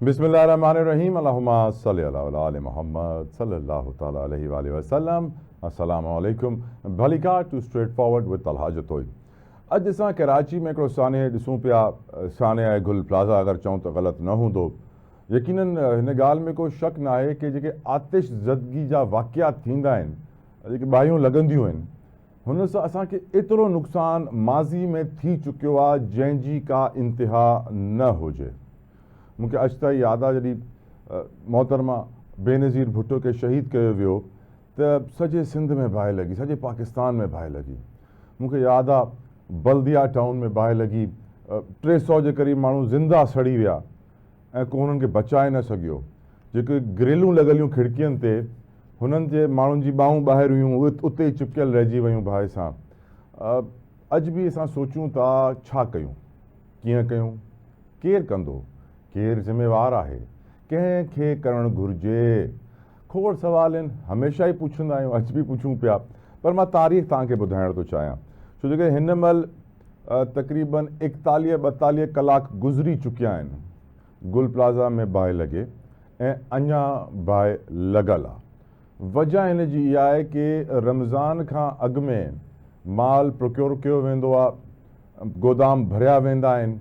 बिस्मिल्लाहिर्रहमानिर्रहीम अल्लाहुम्मा सल्लि अला आले मोहम्मद सल्लल्लाहु ताला अलैहि वसल्लम अस्सलामु अलैकुम भलिका to straight forward with Talha Jatoi. अॼु असां कराची में हिकिड़ो साने ॾिसूं पिया, साने गुल प्लाज़ा अगरि चऊं त ग़लति न हूंदो। यकीनन हिन ॻाल्हि में को शक न आहे कि जेके आतिश ज़दगी जा वाक़ियात थींदा आहिनि, जेके बाहियूं लॻंदियूं आहिनि, हुन सां असांखे एतिरो नुक़सानु माज़ी में थी चुकियो आहे जंहिंजी का इंतिहा न हुजे। मूंखे अॼु ताईं यादि आहे जॾहिं मोहतरमा बेनज़ीर भुट्टो खे शहीद कयो वियो त सॼे सिंध में बाहि लॻी, सॼे पाकिस्तान में बाहि लॻी। मूंखे यादि आहे बल्दिया टाउन में बाहि लॻी, 300 जे क़रीब माण्हू ज़िंदा सड़ी विया ऐं को हुननि खे बचाए न सघियो। जेके ग्रिलूं लॻियलूं खिड़कियुनि ते, हुननि जे माण्हुनि जी ॿाहूं ॿाहिरि हुयूं, उते ई चिपकियल रहिजी वियूं बाहि सां। अॼु बि असां सोचूं था छा कयूं, कीअं कयूं, केरु कंदो, केरु ज़िम्मेवारु आहे, कंहिंखे करणु घुरिजे। खोड़ सुवाल आहिनि, हमेशह ई पुछंदा आहियूं, अॼु बि पुछूं पिया। पर मां तारीख़ तव्हांखे ॿुधाइण थो चाहियां, छो जो कि हिन महिल तक़रीबन 41-42 कलाक गुज़री चुकिया आहिनि गुल प्लाज़ा में बाहि लॻे ऐं अञा बाहि लॻल आहे। वजह हिन जी इहा आहे कि रमज़ान खां अॻु में माल प्रोक्योर कयो वेंदो आहे, गोदाम भरिया वेंदा आहिनि,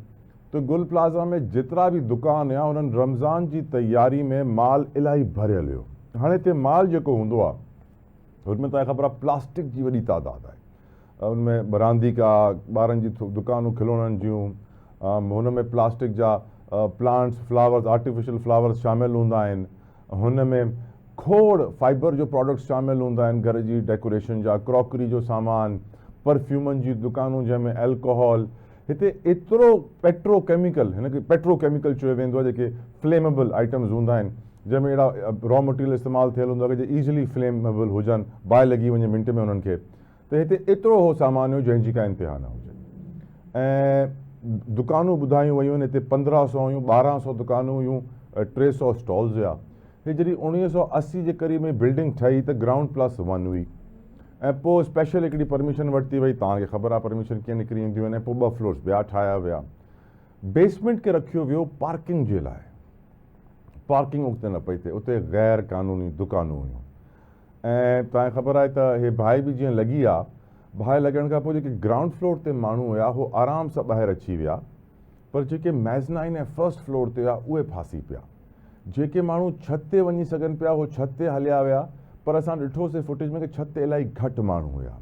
तो गुल प्लाज़ा में जेतिरा बि दुकान हुआ उन्हनि रमज़ान जी तयारी में माल इलाही भरियल हुयो। हाणे हिते माल जेको हूंदो आहे हुनमें तव्हांखे ख़बर आहे प्लास्टिक जी वॾी तादाद आहे। उनमें रांदीका, ॿारनि जी दुकानूं खिलौननि जूं, हुनमें प्लास्टिक जा प्लांट्स, फ्लावर्स, आर्टिफिशियल फ्लावर्स शामिल हूंदा आहिनि। हुनमें खोड़ फाइबर जो प्रोडक्ट्स शामिल हूंदा आहिनि, घर जी डेकोरेशन जा, क्रॉकरी जो सामान, परफ्यूमनि जी दुकानूं जंहिंमें एल्कोहल। हिते एतिरो पेट्रोकेमिकल, हिनखे पेट्रोकेमिकल चयो वेंदो आहे, जेके फ्लेमेबल आइटम्स हूंदा आहिनि, जंहिंमें अहिड़ा रॉ मटीरियल इस्तेमालु थियल हूंदो आहे कि जे ईज़िली फ्लेमेबल हुजनि, बाहि लॻी वञे मिंट में उन्हनि खे। त हिते एतिरो हो सामान हुयो जंहिंजी का इंतिहा न हुजे। ऐं दुकानूं ॿुधायूं वयूं आहिनि, हिते 1500 हुयूं, 1200 दुकानूं हुयूं, 300 स्टॉल्स हुआ। हे जॾहिं 1980 जे क़रीब में बिल्डिंग ठही त ग्राउंड+1 हुई ऐं पोइ स्पेशल हिकिड़ी परमिशन वरिती वई, तव्हांखे ख़बर आहे परमिशन कीअं निकिरी ईंदियूं आहिनि, ऐं पोइ 2 फ्लोर्स ॿिया ठाहिया विया। बेसमेंट खे रखियो वियो पार्किंग जे लाइ, पार्किंग उते न पई थिए, उते गैर क़ानूनी दुकानूं हुयूं। ऐं तव्हांखे ख़बर आहे त हे बाहि बि जीअं लॻी आहे, बाहि लॻण खां पोइ जेके ग्राउंड फ्लोर ते माण्हू हुआ हो आराम सां ॿाहिरि अची विया, पर जेके मेज़नाइन ऐं फर्स्ट फ्लोर ते हुआ उहे फासी पिया। जेके माण्हू छत ते वञी सघनि पिया हो छत ते हलिया विया, पर असां ॾिठोसीं फुटेज में कि छत ते इलाही घटि माण्हू हुया,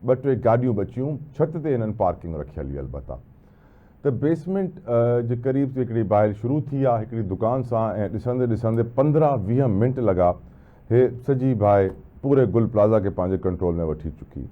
2-3 गाॾियूं बचियूं, छत ते हिननि पार्किंग रखियल हुई। अलबत्ता त बेसमेंट जे क़रीब हिकिड़ी बाहि शुरू थी आहे हिकिड़ी दुकान सां, ऐं ॾिसंदे ॾिसंदे 15-20 मिंट लॻा, हे सॼी बाहि पूरे गुल प्लाज़ा खे पंहिंजे कंट्रोल में वठी चुकी।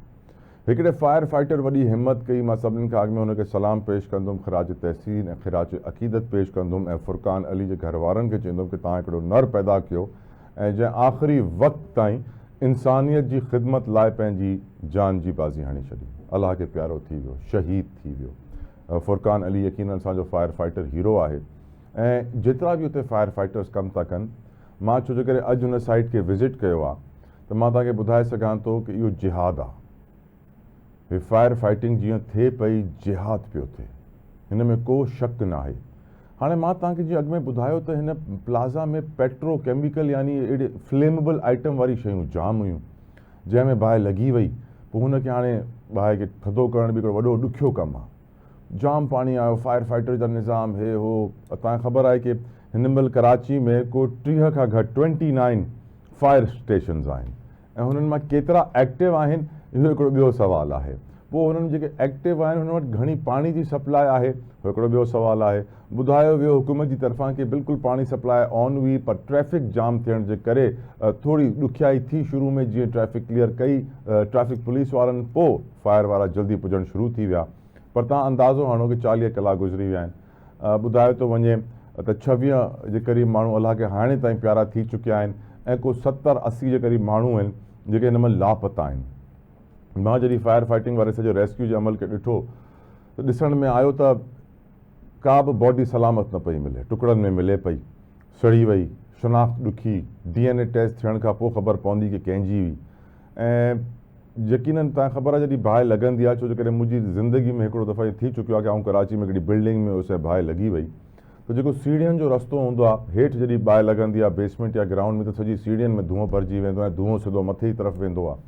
हिकिड़े फायर फाइटर वॾी हिम्मत कई, मां सभिनीनि खां अॻु में हुनखे सलाम पेश कंदुमि, ख़िराज तहसीन ऐं ख़िराज अक़ीदत पेश कंदुमि, ऐं फुरकान अली जे घर वारनि खे चवंदुमि कि तव्हां हिकिड़ो नर पैदा कयो ऐं जंहिं आख़िरी वक़्त ताईं इंसानियत जी ख़िदमत लाइ पंहिंजी जान जी बाज़ी हणी छॾी। अलाह खे प्यारो थी वियो, शहीद थी वियो। फुरकान अली यकीनन असांजो फायर फाइटर हीरो आहे, ऐं जेतिरा बि उते फायर फाइटर्स कमु था कनि, मां छो जे करे अॼु हुन साइट खे विज़िट कयो आहे त मां तव्हांखे ॿुधाए सघां थो कि इहो जिहाद आहे। हे फायर फाइटिंग जीअं थिए पई, जिहाद पियो थिए, हिन में को शक न आहे। हाणे मां तव्हांखे जीअं अॻु में ॿुधायो त हिन प्लाज़ा में पेट्रोकेमिकल यानी अहिड़े फ्लेमेबल आइटम वारी शयूं जाम हुयूं, जंहिंमें बाहि लॻी वई। पोइ हुनखे हाणे बाहि खे थधो करण बि हिकिड़ो वॾो ॾुखियो कमु आहे। जाम पाणी आयो, फायर फाइटर जा निज़ाम, हे हो। तव्हांखे ख़बर आहे कि हिन महिल कराची में को 30 खां घटि 29 फायर स्टेशन्स आहिनि, ऐं हुननि मां केतिरा एक्टिव आहिनि इहो हिकिड़ो ॿियो सुवालु आहे। पोइ हुननि जेके एक्टिव आहिनि हुन वटि घणी पाणी जी सप्लाई आहे, हिकिड़ो ॿियो सुवालु आहे। ॿुधायो वियो हुकूमत जी तरफ़ां कि बिल्कुलु पाणी सप्लाई ऑन हुई, पर ट्रैफ़िक जाम थियण जे करे थोरी ॾुखियाई थी शुरू में। जीअं ट्रैफ़िक क्लियर कई ट्रैफ़िक पुलिस वारनि, पोइ फायर वारा जल्दी पुॼणु शुरू थी विया। पर तव्हां अंदाज़ो हणो कि 40 कलाक गुज़री विया आहिनि। ॿुधायो थो वञे त 26 जे क़रीब माण्हू अलाह खे हाणे ताईं प्यारा थी चुकिया आहिनि, ऐं को 70-80 जे क़रीब माण्हू आहिनि जेके हिन महिल लापता आहिनि। मां जॾहिं फायर फाइटिंग वारे सॼो रेस्क्यू जे अमल खे ॾिठो त ॾिसण में आयो त का बि बॉडी सलामत न पई मिले, टुकड़नि में मिले पई, सड़ी वई, शनाख़्त ॾुखी, DNA टेस्ट थियण खां पोइ ख़बर पवंदी कि कंहिंजी हुई। ऐं यकीनन तव्हांखे ख़बर आहे जॾहिं बाहि लॻंदी आहे, छो जे करे मुंहिंजी ज़िंदगी में हिकिड़ो दफ़ो थी चुकियो आहे कि आउं कराची में हिकिड़ी बिल्डिंग में उस बाहि लॻी वई, त जेको सीढ़ियुनि जो रस्तो हूंदो आहे, हेठि जॾहिं बाहि लॻंदी आहे बेसमेंट या ग्राउंड में, त सॼी सीढ़ियुनि में धुओं भरिजी वेंदो आहे, धुओं सिधो मथे जी तरफ़ वेंदो आहे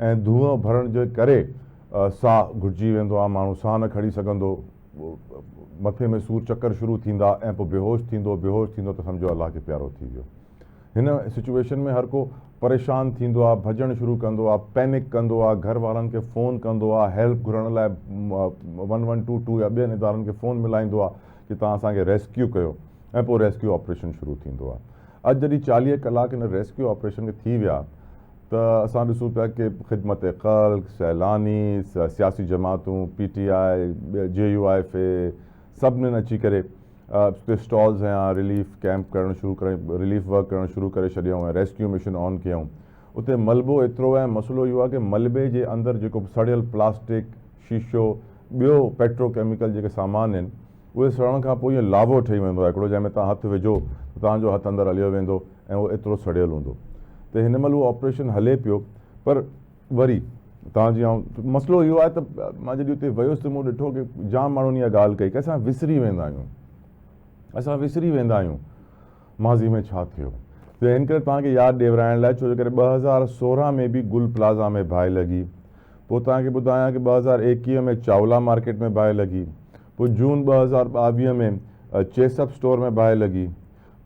ऐं धुओं भरण जे करे साहु घुटिजी वेंदो आहे, माण्हू साहु न खणी सघंदो, मथे में सूर चकर शुरू थींदा ऐं पोइ बेहोश थींदो त सम्झो अलाह खे प्यारो थी वियो। हिन सिचुएशन में हर को परेशान थींदो आहे, भॼणु शुरू कंदो आहे, पैनिक कंदो आहे, घर वारनि खे फ़ोन कंदो आहे, हेल्प घुरण लाइ 1122 या ॿियनि इदारनि खे फ़ोन मिलाईंदो आहे कि तव्हां असांखे रेस्क्यू कयो ऐं पोइ रेस्क्यू ऑपरेशन शुरू थींदो आहे। अॼु जॾहिं 40 कलाक हिन रेस्क्यू ऑपरेशन खे थी विया त असां ॾिसूं पिया कि ख़िदमत ख़ल्क़, सैलानी, सियासी जमातूं, PTI, JUIFA सभिनीनि अची करे उते स्टॉल्स ऐं रिलीफ कैंप करणु शुरू करे, रिलीफ वर्क करणु शुरू करे छॾियऊं ऐं रेस्क्यू मिशन ऑन कयऊं। उते मलबो एतिरो ऐं मसइलो इहो आहे कि मलबे जे अंदरि जेको सड़ियल प्लास्टिक, शीशो, ॿियो पेट्रोकेमिकल जेके सामान आहिनि, उहे सड़ण खां पोइ ईअं लावो ठही वेंदो आहे हिकिड़ो, जंहिंमें तव्हां हथु विझो त तव्हांजो हथु अंदरि हलियो वेंदो ऐं उहो एतिरो सड़ियल हूंदो। त हिन महिल उहो ऑपरेशन हले पियो, पर वरी तव्हां जीअं मसइलो इहो आहे त मां जॾहिं उते वियुसि त मूं ॾिठो कि जाम माण्हुनि इहा ॻाल्हि कई कि असां विसरी वेंदा आहियूं माज़ी में छा थियो। त हिन करे तव्हांखे यादि ॾियाराइण लाइ, छो जे करे 2016 में बि गुल प्लाज़ा में बाहि लॻी, पोइ तव्हांखे ॿुधायां कि 2021 में चावला मार्केट में बाहि लॻी, पोइ जून 2022 में चेसअप स्टोर में बाहि लॻी,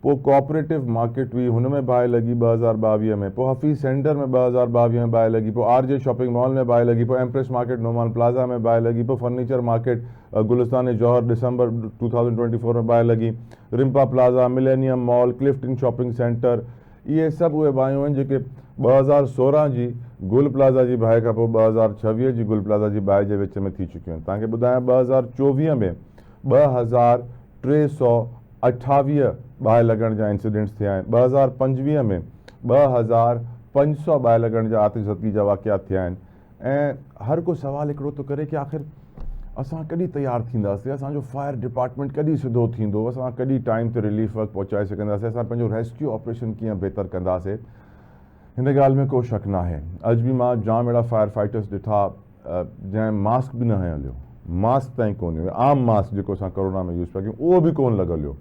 पोइ कोऑपरेटिव मार्केट हुई हुन में बाहि लॻी 2022 में, पोइ हफ़ीज़ सेंटर में 2022 में बाहि लॻी, पोइ RJ शॉपिंग मॉल में बाहि लॻी, पोइ एम्प्रेस मार्केट नोमान प्लाज़ा में बाहि लॻी, पोइ फर्नीचर मार्केट गुलिस्तान जौहर डिसंबर 2024 में बाहि लॻी, Rimpa plaza, millennium mall, Clifton shopping centre, इहे सभु उहे बाहियूं आहिनि जेके 2016 जी गुल प्लाज़ा जी बाहि खां पोइ 2026 जी गुल प्लाज़ा जी बाहि जे विच में थी चुकियूं आहिनि। तव्हांखे ॿुधायां 2024 में 2328 बाहि लॻण जा इंसिडेंट्स थिया आहिनि, 2025 में 2500 बाहि लॻण जा आतिशबाज़ी जा वाक़िया थिया आहिनि। ऐं हर को सवाल हिकिड़ो थो करे कि आख़िर असां कॾहिं तयारु थींदासीं, असांजो फायर डिपार्टमेंट कॾहिं सिधो थींदो, असां कॾहिं टाइम ते रिलीफ वर्क पहुचाए सघंदासीं, असां पंहिंजो रेस्क्यू ऑपरेशन कीअं बहितर कंदासीं। हिन ॻाल्हि में को शक न आहे। अॼु बि मां जाम अहिड़ा फायर फाइटर्स ॾिठा जंहिं मास्क बि न हलियो, मास्क ताईं कोन हुयो, आम मास्क जेको असां कोरोना में यूज़ पिया कयूं उहो बि कोन लॻल हुयो।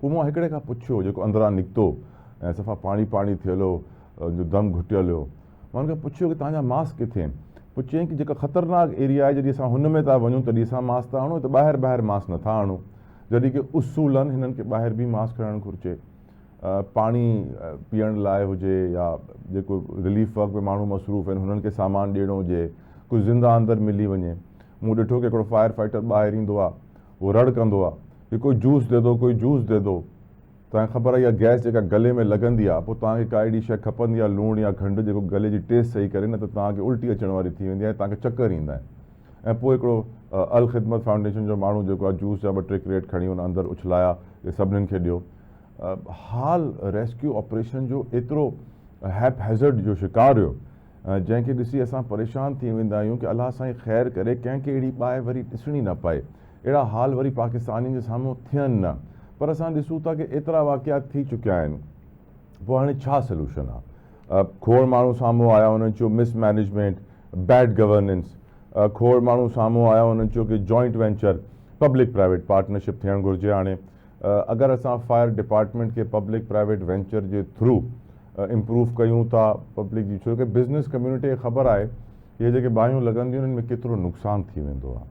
पोइ मां हिकिड़े खां पुछियो जेको अंदरां निकितो ऐं सफ़ा पाणी थियल हो, जो दम घुटियल हुयो, मां हुनखे पुछियो कि तव्हांजा मास्क किथे आहिनि? पोइ चयईं कि जेका ख़तरनाक एरिया आहे जॾहिं असां हुन में था वञूं तॾहिं असां मास्क था आणूं, त ॿाहिरि मास्क नथा आणूं, जॾहिं कि उसूलन हिननि खे ॿाहिरि बि मास्क हणणु घुरिजे। पाणी पीअण लाइ हुजे या जेको रिलीफ वर्क में माण्हू मसरूफ़ आहिनि हुननि खे सामान ॾियणो हुजे, कुझु ज़िंदा अंदरि मिली वञे। मूं ॾिठो कि हिकिड़ो फायर फाइटर ॿाहिरि ईंदो आहे, उहो रड़ कंदो आहे कि कोई जूस दे दो, कोई जूस दे दो। तव्हांखे ख़बर आहे इहा गैस जेका गले में लॻंदी आहे, पोइ तव्हांखे का अहिड़ी शइ खपंदी आहे लूणु या खंडु जेको गले जी टेस्ट सही करे, न त तव्हांखे उल्टी अचण वारी थी वेंदी आहे, तव्हांखे चकर ईंदा आहिनि। ऐं पोइ हिकिड़ो अल ख़िदमत फाउंडेशन जो माण्हू जेको आहे जूस जा 2-3 क्रेट खणी हुन अंदरि उछलाया, इहे सभिनीनि खे ॾियो। हाल रेस्क्यू ऑपरेशन जो एतिरो हैज़र्ड जो शिकार हुयो, जंहिंखे ॾिसी असां परेशान थी वेंदा आहियूं कि अलाह साईं ख़ैरु करे कंहिंखे अहिड़ी बाहि वरी ॾिसणी न पए, अहिड़ा हाल वरी पाकिस्तानियुनि जे साम्हूं थियनि न। पर असां ॾिसूं था कि एतिरा वाक़िया थी चुकिया आहिनि, पोइ हाणे छा सोल्यूशन आहे? खोड़ माण्हू साम्हूं आया, हुननि चयो मिसमैनेजमेंट, बैड गवर्नेंस। खोड़ माण्हू साम्हूं आया, हुननि चयो कि joint venture, public private partnership थियणु घुरिजे। हाणे अगरि असां फायर डिपार्टमेंट खे पब्लिक प्राइवेट वेंचर जे थ्रू इम्प्रूव कयूं था पब्लिक जी, छो कि बिज़नेस कम्यूनिटी खे ख़बर आहे कि इहे जेके बाहियूं लॻंदियूं आहिनि, इनमें केतिरो नुक़सानु थी वेंदो आहे।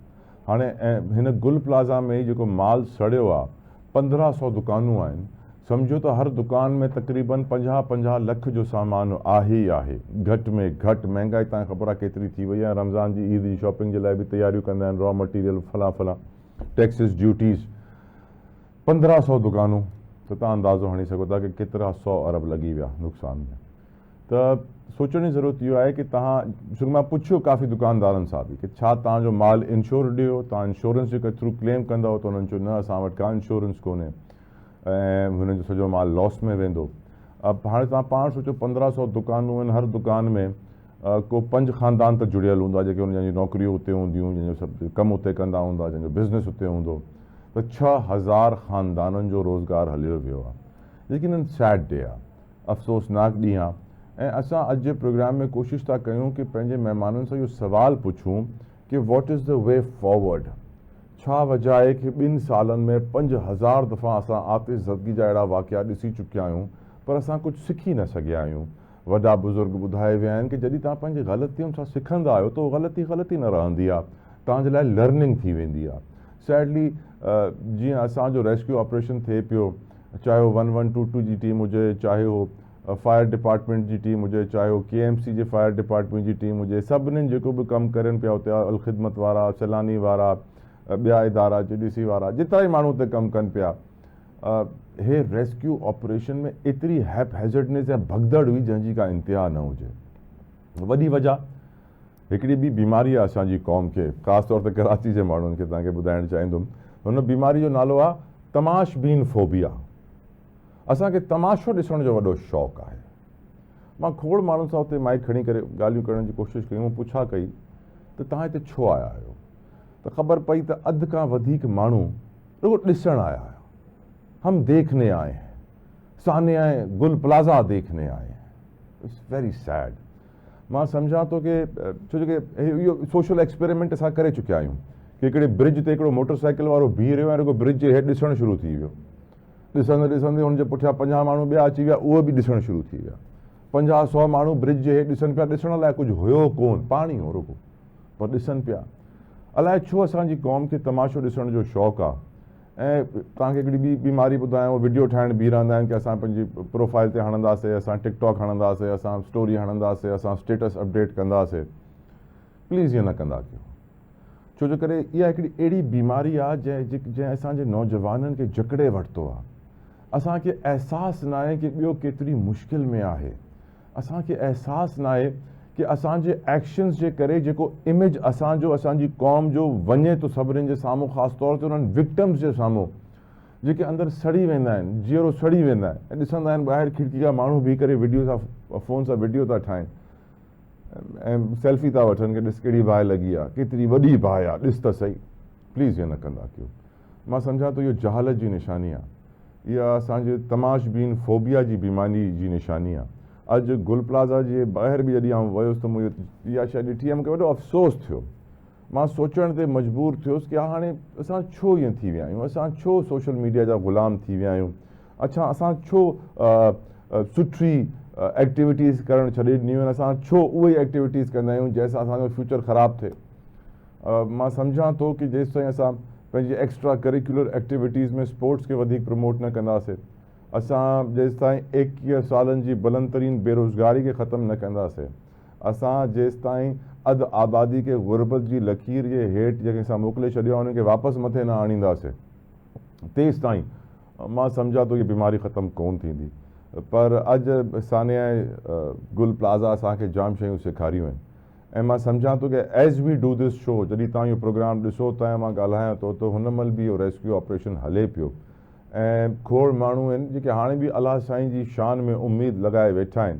हाणे ऐं हिन गुल प्लाज़ा में जेको माल सड़ियो आहे, 1500 दुकानूं आहिनि, सम्झो त हर दुकान में तक़रीबन 50-50 लख जो सामान आहे ई आहे। घटि में घटि महांगाई तव्हांखे ख़बर आहे केतिरी थी वई आहे। रमज़ान जी ईद जी शॉपिंग जे लाइ बि तयारियूं कंदा आहिनि, रॉ मटीरियल फलां टैक्सिस ड्यूटीज़। 1500 दुकानूं, त तव्हां अंदाज़ो हणी सघो था कि केतिरा 100 अरब लॻी विया नुक़सान में। त सोचण जी ज़रूरत इहो आहे कि तव्हां, छो मां पुछियो काफ़ी दुकानदारनि सां बि कि छा तव्हांजो माल इंश्योर्ड हुयो, तव्हां इंश्योरेंस जे थ्रू क्लेम कंदव? त हुननि चयो न, असां वटि का इंश्योरेंस कोन्हे ऐं हुननि जो सॼो माल लॉस में वेंदो। हाणे तव्हां पाण सोचो 1500 दुकानूं आहिनि, हर दुकान में को 5 ख़ानदान त जुड़ियल हूंदो आहे, जेके हुन जंहिंजी नौकरियूं उते हूंदियूं, जंहिंजो सभु कमु उते कंदा हूंदा, जंहिंजो बिज़नेस उते हूंदो, त 6000 ख़ानदाननि जो रोज़गारु हलियो वियो आहे। लेकिन सैड डे आहे, अफ़सोसनाक ॾींहुं आहे। ऐं असां अॼु जे प्रोग्राम में कोशिशि था कयूं कि पंहिंजे महिमाननि सां इहो सवाल पुछूं कि what is the way forward, छा वजह आहे कि 2 सालनि में 5000 दफ़ा असां आतिश ज़दगी जा अहिड़ा वाक़िया ॾिसी चुकिया आहियूं, पर असां कुझु सिखी न सघिया आहियूं। वॾा बुज़ुर्ग ॿुधाए विया आहिनि कि जॾहिं तव्हां पंहिंजी ग़लतियुनि सां सिखंदा आहियो त ग़लती न रहंदी आहे, तव्हांजे लाइ लर्निंग थी वेंदी आहे। सैडली जीअं असांजो रेस्क्यू ऑपरेशन थिए पियो, चाहे उहो 1122 जी टीम हुजे, चाहे उहो फायर डिपार्टमेंट जी टीम हुजे, चाहे उहो KMC जे फायर डिपार्टमेंट जी टीम हुजे, सभिनीनि जेको बि कमु करनि पिया उते अल ख़िदमत वारा, सैलानी वारा, ॿिया इदारा, GDC वारा, जेतिरा ई माण्हू उते कमु कनि पिया, हे रेस्क्यू ऑपरेशन में एतिरी हैज़र्डनेस ऐं भगदड़ हुई जंहिंजी का इंतिहा न हुजे। वॾी वजह हिकिड़ी ॿी बीमारी आहे असांजी क़ौम खे, ख़ासि तौर ते कराची जे माण्हुनि खे तव्हांखे ॿुधाइणु चाहींदुमि। हुन बीमारी जो नालो आहे तमाशबीन फोबिया। असांखे तमाशो ॾिसण जो वॾो शौक़ु आहे। मां खोड़ माण्हुनि सां उते माइक खणी करे ॻाल्हियूं करण जी कोशिशि कई, मूं पुछा कई त तव्हां हिते छो आया आहियो, त ख़बर पई त अधु खां वधीक माण्हू रुॻो ॾिसणु आया हुआ। हम देखने आए हैं, सानिया गुल प्लाज़ा देखने आए हैं। It's very sad. मां सम्झां थो कि छो जो इहो सोशल एक्सपेरिमेंट असां करे चुकिया आहियूं कि हिकिड़े ब्रिज ते हिकिड़ो मोटरसाइकिल वारो बीह रहियो ऐं रुॻो ब्रिज जे हेठि ॾिसणु शुरू थी वियो। ॾिसंदे ॾिसंदे हुनजे पुठियां 50 माण्हू ॿिया अची विया, उहो बि ॾिसणु शुरू थी विया। 50-100 माण्हू ब्रिज जे हेठि ॾिसनि पिया, ॾिसण लाइ कुझु हुयो कोन, पाणी हो रुॻो, पर ॾिसनि पिया। अलाए छो असांजी क़ौम खे तमाशो ॾिसण जो शौक़ु आहे। ऐं तव्हांखे हिकिड़ी ॿी बीमारी ॿुधायां, वीडियो ठाहिण बीह रहंदा आहिनि कि असां पंहिंजी प्रोफाइल ते हणंदासीं, असां टिकटॉक हणंदासीं, असां स्टोरी हणंदासीं, असां स्टेटस अपडेट कंदासीं। प्लीज़ ईअं न कंदा कयो, छो जो करे इहा हिकिड़ी अहिड़ी बीमारी आहे जंहिं असांजे नौजवाननि खे जकड़े वरितो आहे। असांखे अहसासु न आहे कि ॿियो केतिरी मुश्किल में आहे। असांखे अहसासु न आहे कि असांजे एक्शन्स जे करे जेको इमेज असांजो, असांजी क़ौम जो वञे थो सभिनीनि जे साम्हूं, ख़ासि तौर ते उन्हनि विक्टिम्स जे साम्हूं जेके अंदरि सड़ी वेंदा आहिनि, जीअरो सड़ी वेंदा आहिनि ऐं ॾिसंदा आहिनि ॿाहिरि खिड़की खां माण्हू बीह करे वीडियो सां, फ़ोन सां वीडियो था ठाहिनि ऐं सेल्फी था वठनि कि ॾिस कहिड़ी बाहि लॻी आहे, केतिरी वॾी बाहि आहे, ॾिस त सही। प्लीज़ ईअं न कंदा कयो। मां सम्झां थो इहो जहालत जी निशानी आहे, इहा असांजे तमाशबीन फोबिया जी बीमारी जी निशानी आहे। अॼु गुल प्लाज़ा जे ॿाहिरि बि जॾहिं आउं वियुसि त मूंखे इहा शइ ॾिठी आहे, मूंखे वॾो अफ़सोसु थियो। मां सोचण ते मजबूर थियुसि कि हाणे असां छो ईअं थी विया आहियूं, असां छो सोशल मीडिया जा ग़ुलाम थी विया आहियूं। अच्छा, असां छो सुठी एक्टिविटीज़ करणु छॾे ॾिनियूं आहिनि, असां छो उहे ई एक्टिविटीज़ कंदा आहियूं जंहिंसां असांजो फ्यूचर ख़राबु थिए। मां सम्झां थो कि जेसि ताईं असां पंहिंजी एक्स्ट्रा करिकुलर एक्टिविटीज़ में स्पोर्ट्स खे वधीक प्रमोट न कंदासीं, असां जेसि ताईं 21 सालनि जी बुलंद तरीन बेरोज़गारी खे ख़तमु न कंदासीं, असां जेसि ताईं अधु आबादी खे ग़ुर्बत जी लकीर जे हेठि जेके असां मोकिले छॾियो आहे उन्हनि खे वापसि मथे न आणींदासीं, तेसि ताईं मां सम्झां थो कि बीमारी ख़तमु कोन थींदी। पर अॼु सानिया गुल प्लाज़ा असांखे जाम शयूं सेखारियूं आहिनि ऐं मां सम्झां थो कि as we do this show, जॾहिं तव्हां इहो प्रोग्राम ॾिसो था ऐं मां ॻाल्हायां थो त हुन महिल बि इहो रेस्क्यू ऑपरेशन हले पियो ऐं खोड़ माण्हू आहिनि जेके हाणे बि अलाह साईं जी शान में उमेदु लॻाए वेठा आहिनि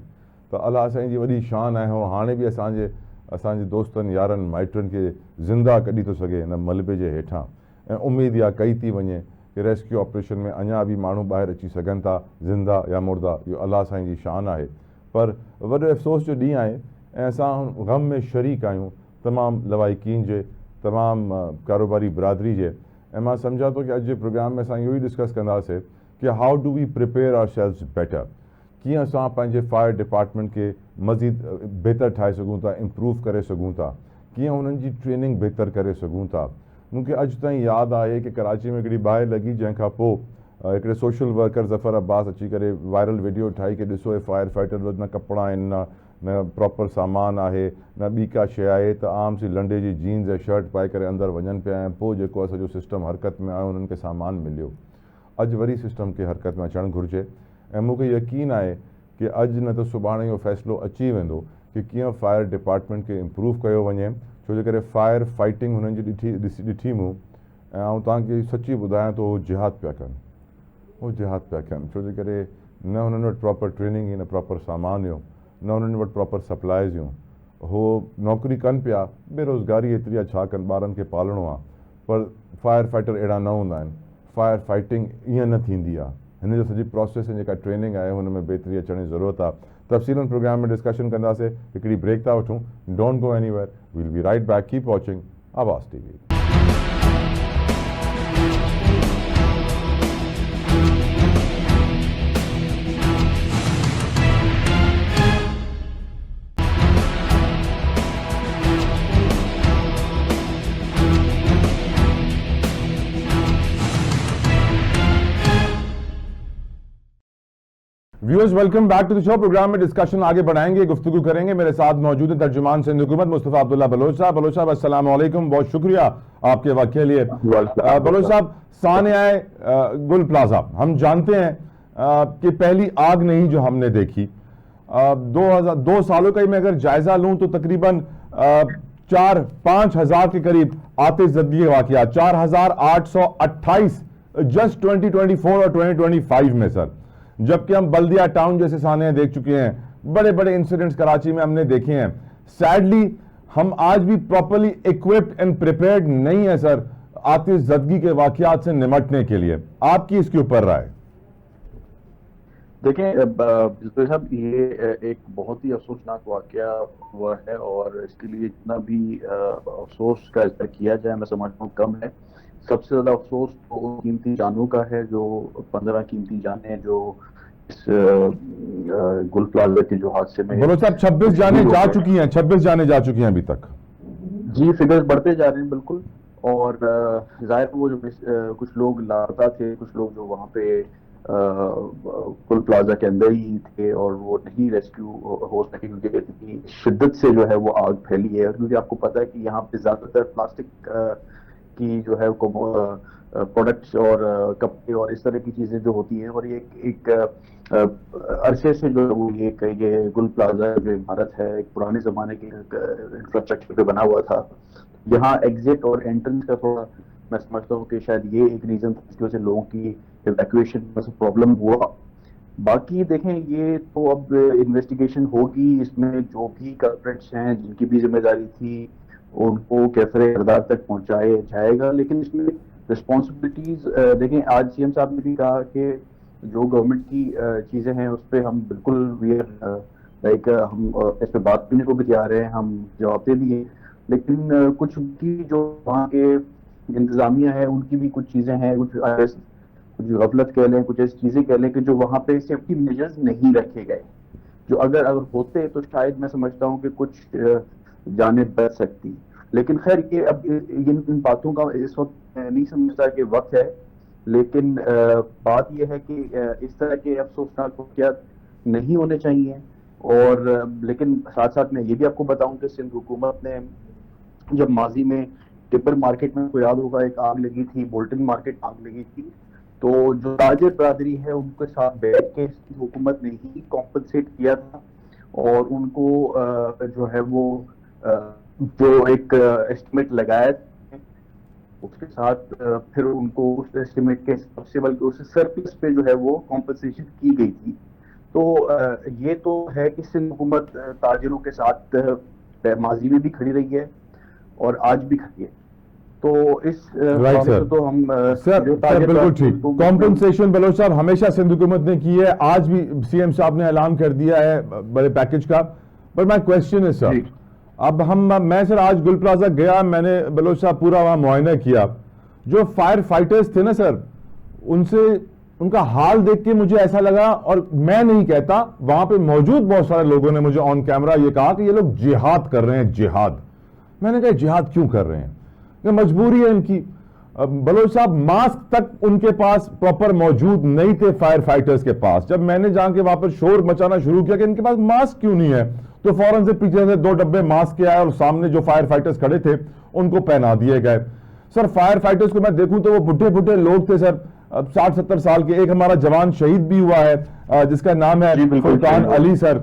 त अलाह साईं जी वॾी शान आहे, उहो हाणे बि असांजे दोस्तनि यारनि माइटनि खे ज़िंदा कढी थो सघे हिन मलबे जे हेठां। ऐं उमेदु इहा कई थी वञे कि रेस्क्यू ऑपरेशन में अञा बि माण्हू ॿाहिरि अची सघनि था, ज़िंदा या मुर्दा। इहो अलाह साईं जी शान आहे। पर वॾे अफ़सोस जो ॾींहुं आहे ऐं असां ग़म में शरीक आहियूं तमामु लवाइकीन जे, तमामु कारोबारी बिरादरी जे। ऐं मां सम्झां थो कि अॼु जे प्रोग्राम में असां इहो ई डिस्कस कंदासीं कि how do we prepare ourselves better, कीअं असां पंहिंजे फायर डिपार्टमेंट खे मज़ीद बहितर ठाहे सघूं था, इम्प्रूव करे सघूं था, कीअं हुननि जी ट्रेनिंग बहितर करे सघूं था। मूंखे अॼु ताईं यादि आहे कि कराची में हिकिड़ी बाहि लॻी जंहिंखां पोइ हिकिड़े सोशल वर्कर ज़फ़र अब्बास अची करे वायरल वीडियो ठाही कि ॾिसो हे फायर फाइटर वटि न कपिड़ा आहिनि, न प्रॉपर सामान आहे, न ॿी का शइ आहे, त आम सी लंडे जी जीन्स ऐं शर्ट पाए करे अंदरि वञनि पिया ऐं पोइ जेको आहे सॼो सिस्टम हरकत में आयो, उन्हनि खे सामान मिलियो। अॼु वरी सिस्टम खे हरकत में अचणु घुरिजे ऐं मूंखे यकीन आहे कि अॼु न त सुभाणे इहो फ़ैसिलो अची वेंदो कि कीअं फायर डिपार्टमेंट खे इम्प्रूव कयो वञे, छो जे करे फायर फाइटिंग हुननि जी ॾिठी मूं ऐं आउं तव्हांखे सची ॿुधायां थो उहो जिहाद पिया कनि, छो जे करे न हुननि वटि प्रॉपर ट्रेनिंग हुई, न प्रॉपर सामान हुयो, न हुननि वटि प्रॉपर सप्लाइज़ हुयूं। हो नौकिरी कनि पिया, बेरोज़गारी एतिरी आहे, छा कनि, ॿारनि खे पालणो आहे, पर फायर फाइटर अहिड़ा न हूंदा आहिनि। फायर फाइटिंग ईअं न थींदी आहे, हिन जो सॼी प्रोसेस ऐं जेका ट्रेनिंग आहे हुन में बहितरी अचण जी ज़रूरत आहे। तफ़सीलन प्रोग्राम में डिस्कशन कंदासीं, हिकिड़ी ब्रेक था वठूं। Don't go anywhere, we will be right back, keep watching Awaz TV। Viewers welcome back to the show. Program में डिस्कशन आगे बढ़ाएंगे, गुफ्तगू करेंगे। मेरे साथ मौजूद है तर्जुमान सिंध हुकूमत मुस्तफा अब्दुल्ला बलोच साहब। बलोच साहब अस्सलाम वालेकुम, बहुत शुक्रिया आपके वक्त के लिए। बलोच साहब, सानियाए गुल प्लाजा हम जानते हैं कि पहली आग नहीं जो हमने देखी। 2 सालों का ही मैं अगर जायजा लूं तो तकरीबन 4-5 हज़ार के करीब आतिशज़दगी के वाक़यात, 4828 जस्ट 2024 और 2025 में सर। जबकि हम बल्दिया टाउन जैसे सानिया देख चुके हैं, बड़े बड़े इंसिडेंट्स कराची में हमने देखे हैं। सैडली हम आज भी प्रॉपर्ली इक्विप्ड एंड प्रिपेयर्ड नहीं है सर आतिशज़दगी के वाक़यात से निमटने के लिए। आपकी इसके ऊपर राय? देखें साहब, ये एक बहुत ही अफसोसनाक वाक़या हुआ है और इसके लिए जितना भी अफसोस का इज़हार किया जाए मैं समझता हूँ कम है। सबसे ज़्यादा अफसोस तो कीमती जानों का है, जो 15 कीमती जानें जो इस गुल प्लाजा के जो हादसे में। बोलो साहब, 26 जाने जा चुकी हैं, 26 जाने जा चुकी हैं अभी तक। जी, फिगर्स बढ़ते जा रहे हैं बिल्कुल। और जाहिर वो जो कुछ लोग लापता थे, कुछ लोग जो वहाँ पे गुल प्लाजा के अंदर ही थे और वो नहीं रेस्क्यू हो सके क्योंकि इतनी शिद्दत से जो है वो आग फैली है। क्योंकि आपको पता है कि यहाँ पे ज्यादातर प्लास्टिक की जो है प्रोडक्ट्स और कपड़े और इस तरह की चीजें जो होती हैं, और ये एक अरसे से जो वो ये गुल प्लाजा जो इमारत है एक पुराने जमाने के इंफ्रास्ट्रक्चर पे बना हुआ था। यहाँ एग्जिट और एंट्रेंस का थोड़ा मैं समझता हूँ कि शायद ये एक रीजन था जिसकी वजह से लोगों की इवैक्यूएशन में प्रॉब्लम हुआ। बाकी देखें, ये तो अब इन्वेस्टिगेशन होगी, इसमें जो भी कल्प्रिट्स हैं जिनकी भी जिम्मेदारी थी उनको कैफरे किरदार तक पहुंचाया जाएगा। लेकिन इसमें रिस्पॉन्सिबिलिटीज देखें, आज सीएम साहब ने भी कहा कि जो गवर्नमेंट की चीजें हैं उस पर हम बिल्कुल हम इस पर बात करने को भी तैयार हैं, हम जवाब भी हैं। लेकिन कुछ की जो वहाँ के इंतजामिया है उनकी भी कुछ चीजें हैं, कुछ गफलत कह लें, कुछ ऐसी चीजें कह लें कि जो वहाँ पे सेफ्टी मेजर्स नहीं रखे गए, जो अगर होते तो शायद मैं समझता हूँ कि कुछ जाने बच सकती। लेकिन खैर ये अब इन बातों का इस वक्त नहीं समझता कि वक्त है। लेकिन बात यह है कि इस तरह के अफसोसनाक वाक़यात नहीं होने चाहिए। और लेकिन साथ साथ मैं ये भी आपको बताऊं कि सिंध हुकूमत ने जब माजी में टिपर मार्केट में आपको याद होगा एक आग लगी थी, बोल्टन मार्केट आग लगी थी, तो जो ताजिर बरादरी है उनके साथ बैठ के हुकूमत ने ही कॉम्पनसेट किया था और उनको जो है वो जो एक एस्टिमेट लगाया उसके साथ फिर उनको उस एस्टिमेट के हिसाब से बल्कि उस सरप्लस पे जो है वो कॉम्पनसेशन की गई थी। तो ये तो है कि सिंध हुकूमत ताजिरों के साथ माजी में भी खड़ी रही है और आज भी खड़ी है। तो इस तो हम सर बिल्कुल ठीक कॉम्पनसेशन बलोच साहब हमेशा सिंध हुकूमत ने की है, आज भी सीएम साहब ने ऐलान कर दिया है बड़े पैकेज का। बट माय क्वेश्चन है सर, अब मैं सर आज गुल प्लाजा गया, मैंने बलोच साहब पूरा वहां मुआयना किया। जो फायर फाइटर्स थे ना सर, उनसे उनका हाल देख के मुझे ऐसा लगा, और मैं नहीं कहता, वहां पे मौजूद बहुत सारे लोगों ने मुझे ऑन कैमरा ये कहा कि ये लोग जिहाद कर रहे हैं, जिहाद। मैंने कहा जिहाद क्यों कर रहे हैं, ये मजबूरी है इनकी। बलोच साहब मास्क तक उनके पास प्रॉपर मौजूद नहीं थे फायर फाइटर्स के पास। जब मैंने जाके वहां पर शोर मचाना शुरू किया कि इनके पास मास्क क्यों नहीं है, तो फौरन से पीछे से 2 डब्बे मास्क के आए और सामने जो फायर फाइटर्स खड़े थे उनको पहना दिए गए। सर फायर फाइटर्स को मैं देखूं तो वो बुढ़े बुढ़े लोग थे सर, 60-70 साल के। एक हमारा जवान शहीद भी हुआ है जिसका नाम है फुरकान अली सर,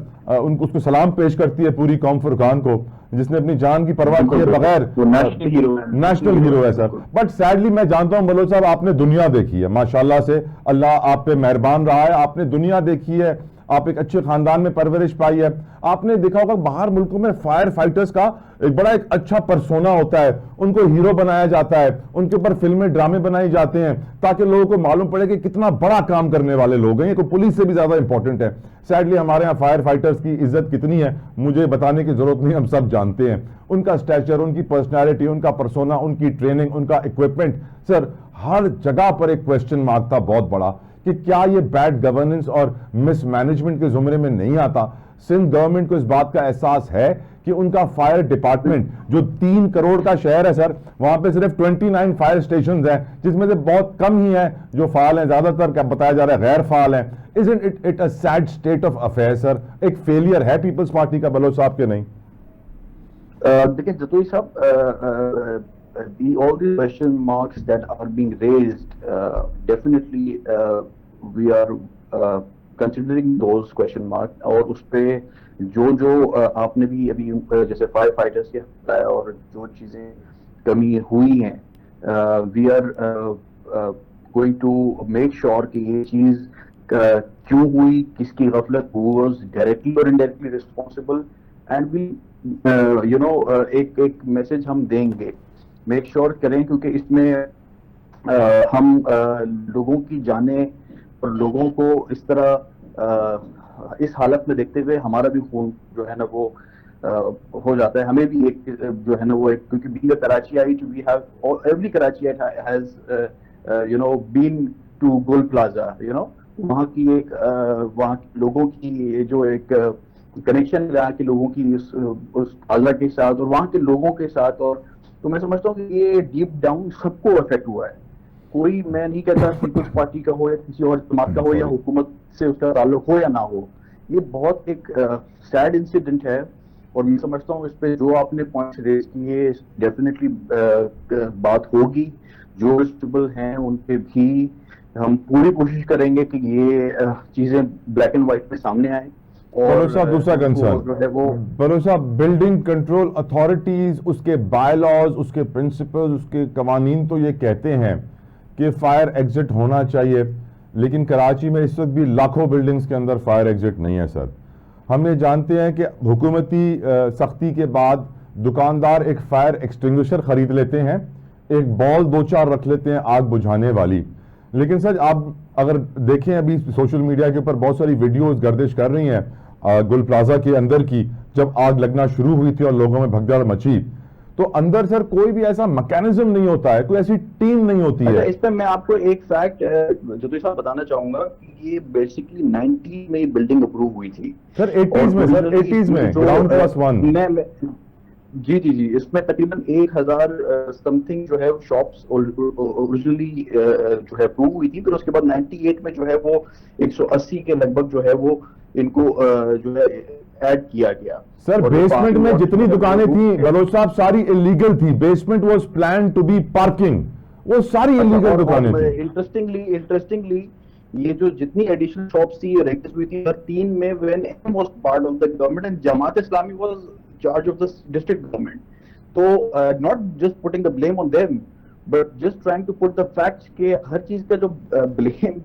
उसको सलाम पेश करती है पूरी कौम फुरकान को, जिसने अपनी जान की परवाह किए बगैर नेशनल हीरो है सर। बट सैडली मैं जानता हूं बलोच साहब आपने दुनिया देखी है, माशाल्लाह से अल्लाह आप पे मेहरबान रहा है, आपने दुनिया देखी है, आप एक अच्छे खानदान में परवरिश पाई है। आपने देखा होगा बाहर मुल्कों में फायर फाइटर्स का एक अच्छा परसोना होता है, उनको हीरो बनाया जाता है, उनके ऊपर फिल्में ड्रामे बनाए जाते हैं ताकि लोगों को मालूम पड़े कि कितना बड़ा काम करने वाले लोग हैं, ये कोई पुलिस से भी ज्यादा इंपॉर्टेंट है। सैडली हमारे यहाँ फायर फाइटर्स की इज्जत कितनी है मुझे बताने की जरूरत नहीं, हम सब जानते हैं। उनका स्टैचर, उनकी पर्सनैलिटी, उनका परसोना, उनकी ट्रेनिंग, उनका इक्विपमेंट, सर हर जगह पर एक क्वेश्चन मार्क था बहुत बड़ा कि क्या ये बैड गवर्नेंस और मिसमैनेजमेंट के जुमरे में नहीं आता। सिंध गवर्नमेंट को इस बात का एहसास है کہ ان کا فائر ڈپارٹمنٹ جو 3 کروڑ کا شہر ہے سر، وہاں پہ صرف 29 فائر اسٹیشنز ہیں، جس میں سے بہت کم ہی ہیں جو فعال ہیں، زیادہ تر کیا بتایا جا رہا ہے غیر فعال ہیں. Isn't it a sad state of affairs سر؟ ایک فیلئر ہے پیپلز پارٹی کا بلوچ صاحب کے نہیں؟ دیکھیں جتوئی صاحب، all these question marks that are being raised, definitely we are considering those question marks. اور اس پہ جو آپ نے بھی ابھی جیسے فائر فائٹرز کے بتایا اور جو چیزیں کمی ہوئی ہیں، we are going to make sure کہ یہ چیز کیوں ہوئی، کس کی غفلت، who was directly or indirectly responsible, and we ایک میسج ہم دیں گے، میک شور کریں، کیونکہ اس میں ہم لوگوں کی جانیں اور لوگوں کو اس طرح اس حالت میں دیکھتے ہوئے ہمارا بھی خون جو ہے نا وہ ہو جاتا ہے. ہمیں بھی ایک جو ہے نا وہ ایک، کیونکہ being a Karachiite we have, every Karachiite has been to Gul plaza, وہاں کی ایک وہاں لوگوں کی جو ایک کنیکشن یہاں کے لوگوں کی اس پلازا کے ساتھ اور وہاں کے لوگوں کے ساتھ، اور تو میں سمجھتا ہوں کہ یہ ڈیپ ڈاؤن سب کو افیکٹ ہوا ہے. کوئی میں نہیں کہتا پیپلز پارٹی کا ہو یا کسی اور جماعت کا ہو یا حکومت سے اس کا تعلق ہو یا نہ ہو، یہ بہت ایک سیڈ انسیڈنٹ ہے. اور میں سمجھتا ہوں اس پہ جو آپ نے پوائنٹس ریز کیے ڈیفینیٹلی بات ہوگی. جو رسپیکٹبل ہیں ان پہ بھی ہم پوری کوشش کریں گے کہ یہ چیزیں بلیک اینڈ وائٹ میں سامنے آئیں. بلوچ صاحب دوسرا کنسرن، بلوچ صاحب بلڈنگ کنٹرول اتھارٹیز، اس کے بائی لاز، اس کے پرنسپل، اس کے قوانین تو یہ کہتے ہیں کہ فائر ایگزٹ ہونا چاہیے، لیکن کراچی میں اس وقت بھی لاکھوں بلڈنگز کے اندر فائر ایگزٹ نہیں ہے سر. ہم یہ جانتے ہیں کہ حکومتی سختی کے بعد دکاندار ایک فائر ایکسٹنگوشر خرید لیتے ہیں، ایک بال 2-4 رکھ لیتے ہیں آگ بجھانے والی. لیکن سر آپ اگر دیکھیں ابھی سوشل میڈیا کے اوپر بہت ساری ویڈیوز گردش کر رہی ہیں گل پلازا کے اندر کی، جب آگ لگنا شروع ہوئی تھی اور لوگوں میں بھگدڑ مچی، تو اندر سر کوئی بھی ایسا میکینزم نہیں ہوتا ہے، کوئی ایسی ٹیم نہیں ہوتی ہے. اس پہ میں آپ کو ایک فیکٹ جتوئی صاحب بتانا چاہوں گا کہ یہ بیسیکلی 90 میں بلڈنگ اپروو ہوئی تھی سر، 80s میں سر، 80s میں گراؤنڈ پلس 1. جی جی جی، اس میں تقریباً 1000 سم تھنگ جو ہے شاپس اوریجنلی جو ہے اپروو ہوئی تھی. پھر اس کے بعد 98 میں جو ہے وہ 180 کے لگ بھگ جو ہے وہ ان کو جو ہے ایڈ کیا گیا. سر بیسمنٹ میں جتنی دکانیں تھیں بلوچ صاحب ساری انلیگل تھی. Basement was plan to be parking, وہ ساری انلیگل دکانیں تھیں. انٹرسٹنگلی یہ جو جتنی ایڈیشنل شاپس تھی ریگسٹر ہوئی تھی، ہر 3 میں when M was part of the government and Jamaat Islami was charge of the district government. So not just putting the blame on them, but just trying to put the facts کہ ہر چیز کا جو blame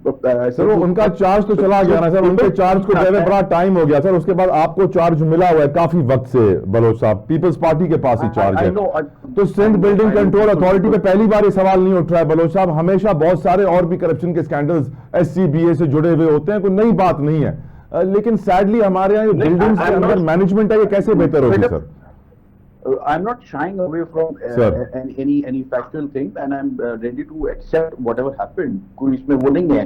سر وہ ان کا چارج تو چلا گیا نا سر، ان کے چارج کو جو ہے بڑا ٹائم ہو گیا سر. اس کے بعد آپ کو چارج ملا ہوا ہے کافی وقت سے بلوچ صاحب، پیپلز پارٹی کے پاس ہی چارج ہے. تو سندھ بلڈنگ کنٹرول اتھارٹی پہ پہلی بار یہ سوال نہیں اٹھ رہا ہے بلوچ صاحب. ہمیشہ بہت سارے اور بھی کرپشن کے اسکینڈلز SCBA سے جڑے ہوئے ہوتے ہیں، کوئی نئی بات نہیں ہے. لیکن سیڈلی ہمارے یہاں یہ بلڈنگز کے اندر مینجمنٹ ہے، یہ کیسے بہتر ہوگی سر؟ I'm not shying away from any factual things, and I'm ready to accept whatever happened. کوئی اس میں وہ نہیں ہے.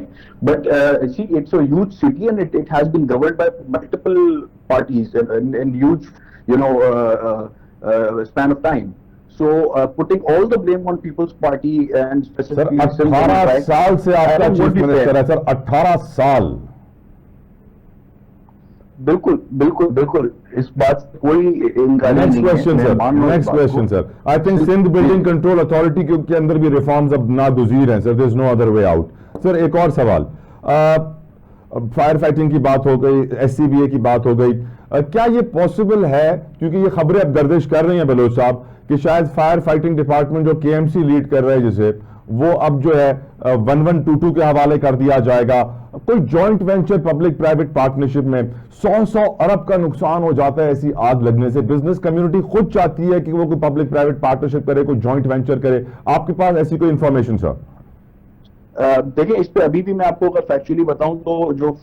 But see, it's a huge city and it has been governed by multiple parties in huge, span of time. So putting all the blame on People's Party and specifically سر 18 سال سے آپ کا chief minister ہے سر، 18 سال. بالکل بالکل بالکل، اس بات سے کوئی انکار نہیں ہے. Next question sir, I think Sindh building control authority کے اندر بھی ریفارمز اب ناگزیر ہیں سر، دیر از نو ادر وے آؤٹ. سر ایک اور سوال، فائر فائٹنگ کی بات ہو گئی، SCBA کی بات ہو گئی، کیا یہ پاسبل ہے، کیونکہ یہ خبریں اب گردش کر رہی ہیں بلوچ صاحب کہ شاید فائر فائٹنگ ڈپارٹمنٹ جو KMC لیڈ کر رہے ہیں جسے، وہ اب جو ہے 1122 کے حوالے کر دیا جائے گا. کوئی joint venture public private partnership میں 100 ارب کا نقصان ہو جاتا ہے ایسی آگ لگنے سے. بزنس کمیونٹی خود چاہتی ہے کہ وہ کوئی پبلک پرائیویٹ پارٹنرشپ کرے، کوئی جوائنٹ وینچر کرے. آپ کے پاس ایسی کوئی انفارمیشن سر؟ دیکھیں اس پہ ابھی بھی میں آپ کو اگر فیکچولی بتاؤں تو جو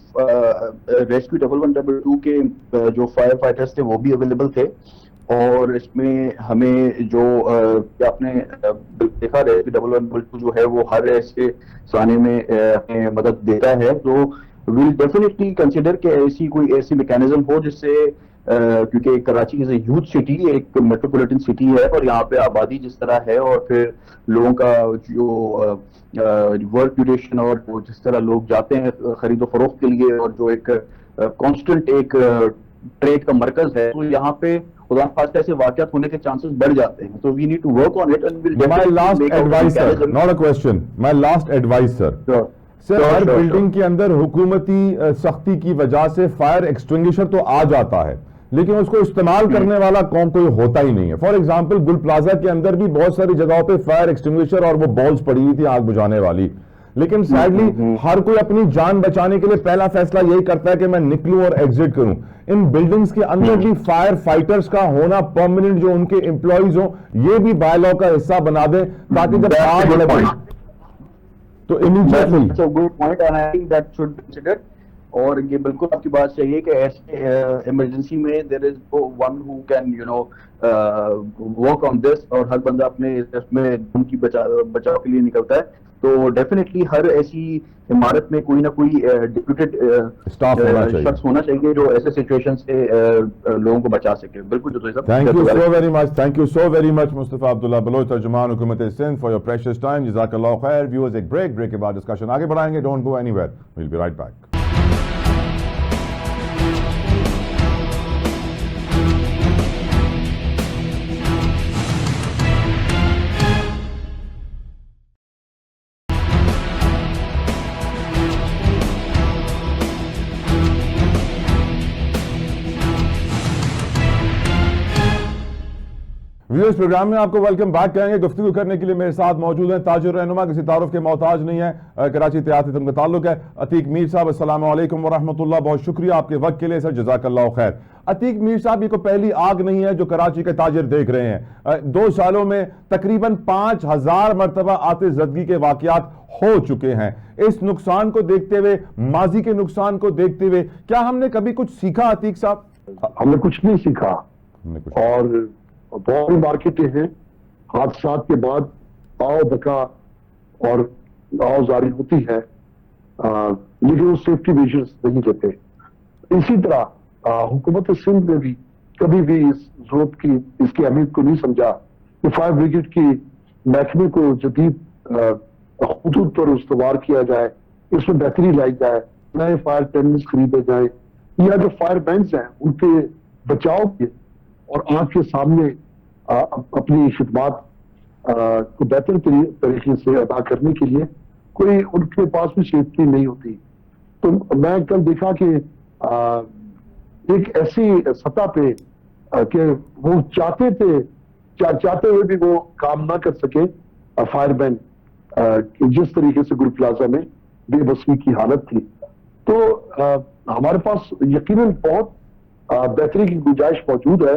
ریسکیو 1122 کے جو فائر فائٹرز تھے وہ بھی اویلیبل تھے. اور اس میں ہمیں جو آپ نے دیکھا ریسکیو 1122 جو ہے وہ ہر ایسے سانے میں ہمیں مدد دیتا ہے. تو ویل ڈیفینیٹلی کنسیڈر کہ ایسی کوئی ایسی میکینزم ہو جس سے کیونکہ کراچی از اے یوتھ سٹی, ایک میٹروپولیٹن سٹی ہے, اور یہاں پہ آبادی جس طرح ہے اور پھر لوگوں کا جو ورک ڈیوریشن اور جس طرح لوگ جاتے ہیں خرید و فروخت کے لیے, اور جو ایک کانسٹنٹ ایک ٹریڈ کا مرکز ہے, تو یہاں پہ خدا خاصہ ایسے واقعات ہونے کے چانسز بڑھ جاتے ہیں. تو we need to work on it and will My last advice, sir, not a question. My last advice, sir. Sir Hare building کے اندر حکومتی سختی کی وجہ سے فائر ایکسٹنگوشر تو آ جاتا ہے, لیکن اس کو استعمال کرنے والا کوئی ہوتا ہی نہیں ہے. فار ایگزامپل گل پلازا کے اندر بھی بہت ساری جگہوں پہ فائر ایکسٹنگوشر اور وہ بالز پڑی ہوئی تھی آگ بجھانے والی, لیکن سیڈلی ہر کوئی اپنی جان بچانے کے لیے پہلا فیصلہ یہی کرتا ہے کہ میں نکلوں اور ایگزٹ کروں. ان بلڈنگز کے اندر بھی فائر فائٹرز کا ہونا پرماننٹ, جو ان کے امپلائیز ہوں, یہ بھی بائی لاء کا حصہ بنا دیں تاکہ جب آگ لگے تو اور یہ بالکل آپ کی بات صحیح ہے کہ ایسے ایمرجنسی میں there is one who can work on this, اور ہر بندہ اپنے اس میں ان کی بچاؤ کے لیے نکلتا ہے. تو ڈیفینیٹلی ہر ایسی عمارت میں کوئی نہ کوئی ڈپیوٹیڈ شخص ہونا چاہیے جو ایسے سچویشن سے لوگوں کو بچا سکے. بالکل thank you so very much, thank you so very much Mustafa Abdullah Baloch, ترجمان حکومت Sindh, for your precious time. جزاک اللہ خیر. ویورز ایک بریک کے بعد ڈسکشن آگے بڑھائیں گے. Don't go anywhere, we'll be right back. Viewers program میں آپ کو ویلکم بیک کریں گے. گفتگو کرنے کے لیے میرے ساتھ موجود ہیں تاجر رہنما, کسی تعارف کے محتاج نہیں ہے, کراچی اتحاد سے ان کا تعلق ہے, عتیق میر صاحب. السلام علیکم ورحمۃ اللہ, بہت شکریہ آپ کے وقت کے لیے سر, جزاک اللہ خیر. عتیق میر صاحب, یہ کوئی پہلی آگ نہیں ہے جو کراچی کے تاجر دیکھ رہے ہیں. 2 سالوں میں تقریباً 5000 مرتبہ آتش زدگی کے واقعات ہو چکے ہیں. اس نقصان کو دیکھتے ہوئے, ماضی کے نقصان کو دیکھتے ہوئے, کیا ہم نے کبھی کچھ سیکھا عتیق صاحب؟ ہم نے کچھ نہیں سیکھا, اور بہت مارکیٹیں ہیں, حادثات کے بعد آؤ بکا اور آؤ زاری ہوتی ہے, لیکن وہ سیفٹی میجرز نہیں لیتے. اسی طرح حکومت سندھ نے بھی کبھی بھی اس ضرورت کی, اس کی اہمیت کو نہیں سمجھا کہ فائر بریگیڈ کی محکمے کو جدید خطوط پر استوار کیا جائے, اس میں بہتری لائی جائے, نئے فائر ٹینڈرز خریدے جائیں, یا جو فائر بینکس ہیں ان کے بچاؤ کے اور آنکھ کے سامنے اپنی خدمات کو بہتر طریقے سے ادا کرنے کے لیے کوئی ان کے پاس بھی سیفٹی نہیں ہوتی. تو میں کل دیکھا کہ ایک ایسی سطح پہ کہ وہ چاہتے ہوئے بھی وہ کام نہ کر سکے فائر مین, جس طریقے سے گل پلازا میں بے بسی کی حالت تھی. تو ہمارے پاس یقیناً بہت بہتری کی گنجائش موجود ہے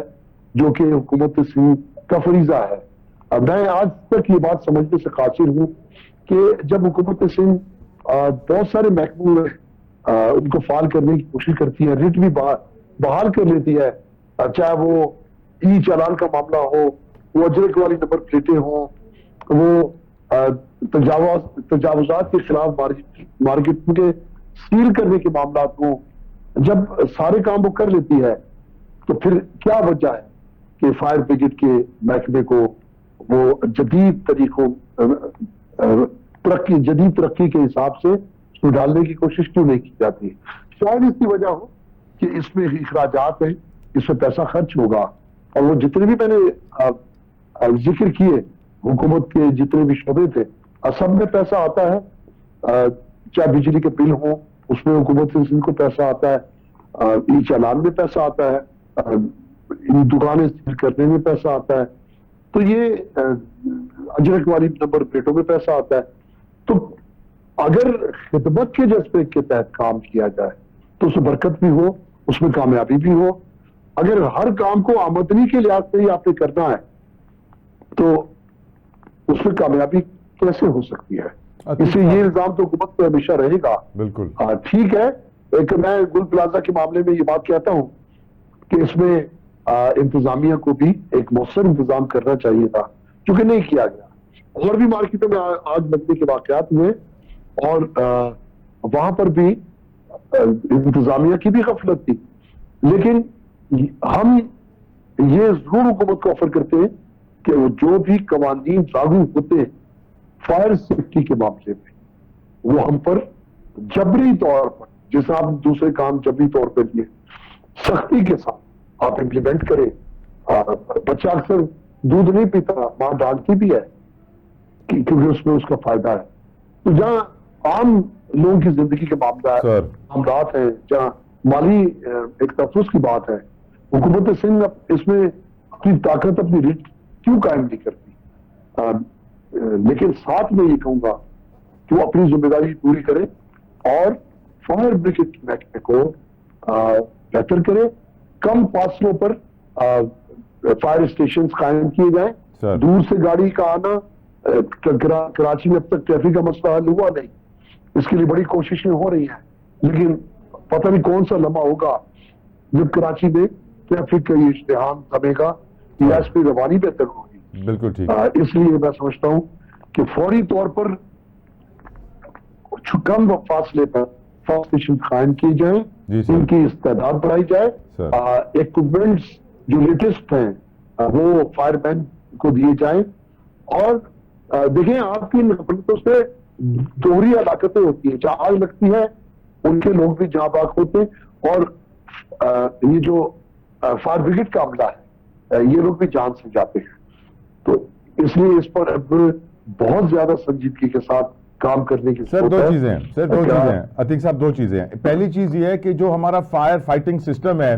جو کہ حکومت سندھ کا فریضہ ہے. میں آج تک یہ بات سمجھنے سے قاصر ہوں کہ جب حکومت سندھ بہت سارے محکموں میں ان کو فعال کرنے کی کوشش کرتی ہے, ریٹ بھی بحال کر لیتی ہے, چاہے وہ ای چالان کا معاملہ ہو, وہ اجرت والی نمبر پلیٹیں ہوں, وہ تجاوزات کے خلاف مارکیٹ کے سیل کرنے کے معاملات ہوں, جب سارے کام وہ کر لیتی ہے تو پھر کیا وجہ ہے کہ فائر بریگیڈ کے محکمے کو وہ جدید طریقوں جدید ترقی کے حساب سے ڈالنے کی کوشش کیوں نہیں کی جاتی؟ شاید اس کی وجہ ہو کہ اس میں اخراجات ہیں, اس میں پیسہ خرچ ہوگا, اور وہ جتنے بھی میں نے ذکر کیے حکومت کے جتنے بھی شعبے تھے, سب میں پیسہ آتا ہے. چاہے بجلی کے بل ہوں اس میں حکومت سندھ کو پیسہ آتا ہے, ای چالان میں پیسہ آتا ہے, دکانیں سیل کرنے میں پیسہ آتا ہے, تو یہ اجرت والی نمبر پلیٹوں میں پیسہ آتا ہے. تو اگر خدمت کے جذبے کے تحت کام کیا جائے تو اس میں برکت بھی ہو, اس میں کامیابی بھی ہو. اگر ہر کام کو آمدنی کے لحاظ سے ہی آپ نے کرنا ہے تو اس میں کامیابی کیسے ہو سکتی ہے؟ اس لیے یہ الزام تو حکومت پہ ہمیشہ رہے گا. بالکل ٹھیک ہے, ایک میں گل پلازا کے معاملے میں یہ بات کہتا ہوں کہ اس میں انتظامیہ کو بھی ایک مؤثر انتظام کرنا چاہیے تھا, چونکہ نہیں کیا گیا. اور بھی مارکیٹوں میں آگ لگنے کے واقعات ہوئے اور وہاں پر بھی انتظامیہ کی بھی غفلت تھی, لیکن ہم یہ ضرور حکومت کو آفر کرتے ہیں کہ وہ جو بھی قوانین لاگو ہوتے ہیں فائر سیفٹی کے معاملے میں وہ ہم پر جبری طور پر، جیسے آپ دوسرے کام جبری طور پر لیے، سختی کے ساتھ آپ امپلیمنٹ کریں. بچہ اکثر دودھ نہیں پیتا، ماں ڈانٹتی بھی ہے کیونکہ اس میں اس کا فائدہ ہے. تو جہاں عام لوگوں کی زندگی کے معاملات ہیں، جہاں مالی ایک تحفظ کی بات ہے، حکومت سندھ اس میں اپنی طاقت، اپنی ریٹ کیوں قائم نہیں کرتی؟ لیکن ساتھ میں یہ کہوں گا کہ وہ اپنی ذمہ داری پوری کرے اور فائر بریگیڈ محکمے کو بہتر کرے. کم فاصلوں پر فائر اسٹیشن قائم کیے جائیں. دور سے گاڑی کا آنا، کراچی میں اب تک ٹریفک کا مسئلہ حل ہوا نہیں، اس کے لیے بڑی کوششیں ہو رہی ہیں، لیکن پتہ نہیں کون سا لمحہ ہوگا جب کراچی میں ٹریفک کا یہ اشتحام تھمے گا یا اس پہ روانی بہتر ہوگی. بالکل ٹھیک. اس لیے میں سمجھتا ہوں کہ فوری طور پر کم فاصلے پر فائر اسٹیشن قائم کیے جائیں، ان کی استعداد بڑھائی جائے، ایکوپمنٹس جو لیٹسٹ ہیں وہ فائر مین کو دیے جائیں. اور دیکھیں آپ کی نقلتوں سے دوہری ہلاکتیں ہوتی ہیں، جہاں آگ لگتی ہے ان کے لوگ بھی جہاں باغ ہوتے ہیں، اور یہ جو فائر بریگیڈ کا عملہ ہے یہ لوگ بھی جان سے جاتے ہیں. تو اس لیے اس پر اب بہت زیادہ سنجیدگی کے ساتھ کام کرنے کی سر دو چیزیں ہیں. سر دو چیزیں ہیں عتیق صاحب، دو چیزیں ہیں. پہلی چیز یہ ہے کہ جو ہمارا فائر فائٹنگ سسٹم ہے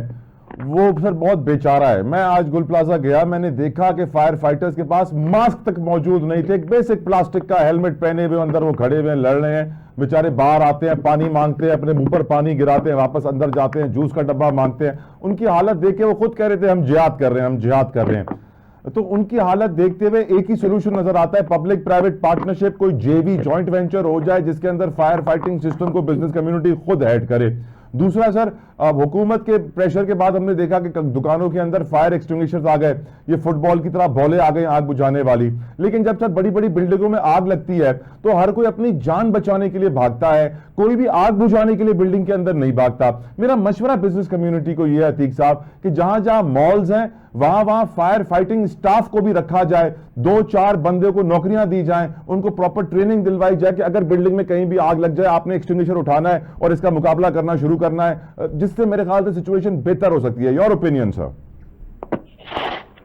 وہ سر بہت بیچارہ ہے. میں آج گل پلازا گیا، میں نے دیکھا کہ فائر فائٹرز کے پاس ماسک تک موجود نہیں تھے. ایک بیسک پلاسٹک کا ہیلمٹ پہنے ہوئے اندر وہ کھڑے ہوئے لڑ رہے ہیں. بیچارے باہر آتے ہیں، پانی مانگتے ہیں، اپنے منہ پر پانی گراتے ہیں، واپس اندر جاتے ہیں، جوس کا ڈبہ مانگتے ہیں. ان کی حالت دیکھ کے وہ خود کہہ رہے تھے ہم جہاد کر رہے ہیں، ہم جہاد کر رہے ہیں. تو ان کی حالت دیکھتے ہوئے ایک ہی سولوشن نظر آتا ہے، پبلک پرائیویٹ پارٹنرشپ، کوئی جے وی جوائنٹ وینچر ہو جائے جس کے اندر فائر فائٹنگ سسٹم کو بزنس کمیونٹی خود ہیڈ کرے. دوسرا سر، حکومت کے پریشر کے بعد ہم نے دیکھا کہ دکانوں کے اندر فائر ایکسٹنگوشرز آ گئے، یہ فٹ بال کی طرح بولے آ گئے آگ بجھانے والی. لیکن جب سر بڑی بڑی بلڈنگوں میں آگ لگتی ہے تو ہر کوئی اپنی جان بچانے کے لیے بھاگتا ہے، کوئی بھی آگ بجھانے کے لیے بلڈنگ کے اندر نہیں بھاگتا. میرا مشورہ بزنس کمیونٹی کو یہ ہے عتیق صاحب کہ جہاں جہاں مالز ہیں وہاں فائر فائٹنگ سٹاف کو بھی رکھا جائے، 2-4 بندے کو نوکریاں دی جائیں، ان کو پراپر ٹریننگ دلوائی جائے کہ اگر بلڈنگ میں کہیں بھی آگ لگ جائے آپ نے ایکسٹنگوشر اٹھانا ہے اور اس کا مقابلہ کرنا شروع کرنا ہے، جس سے میرے خیال سے سچویشن بہتر ہو سکتی ہے. یور اوپینین سر؟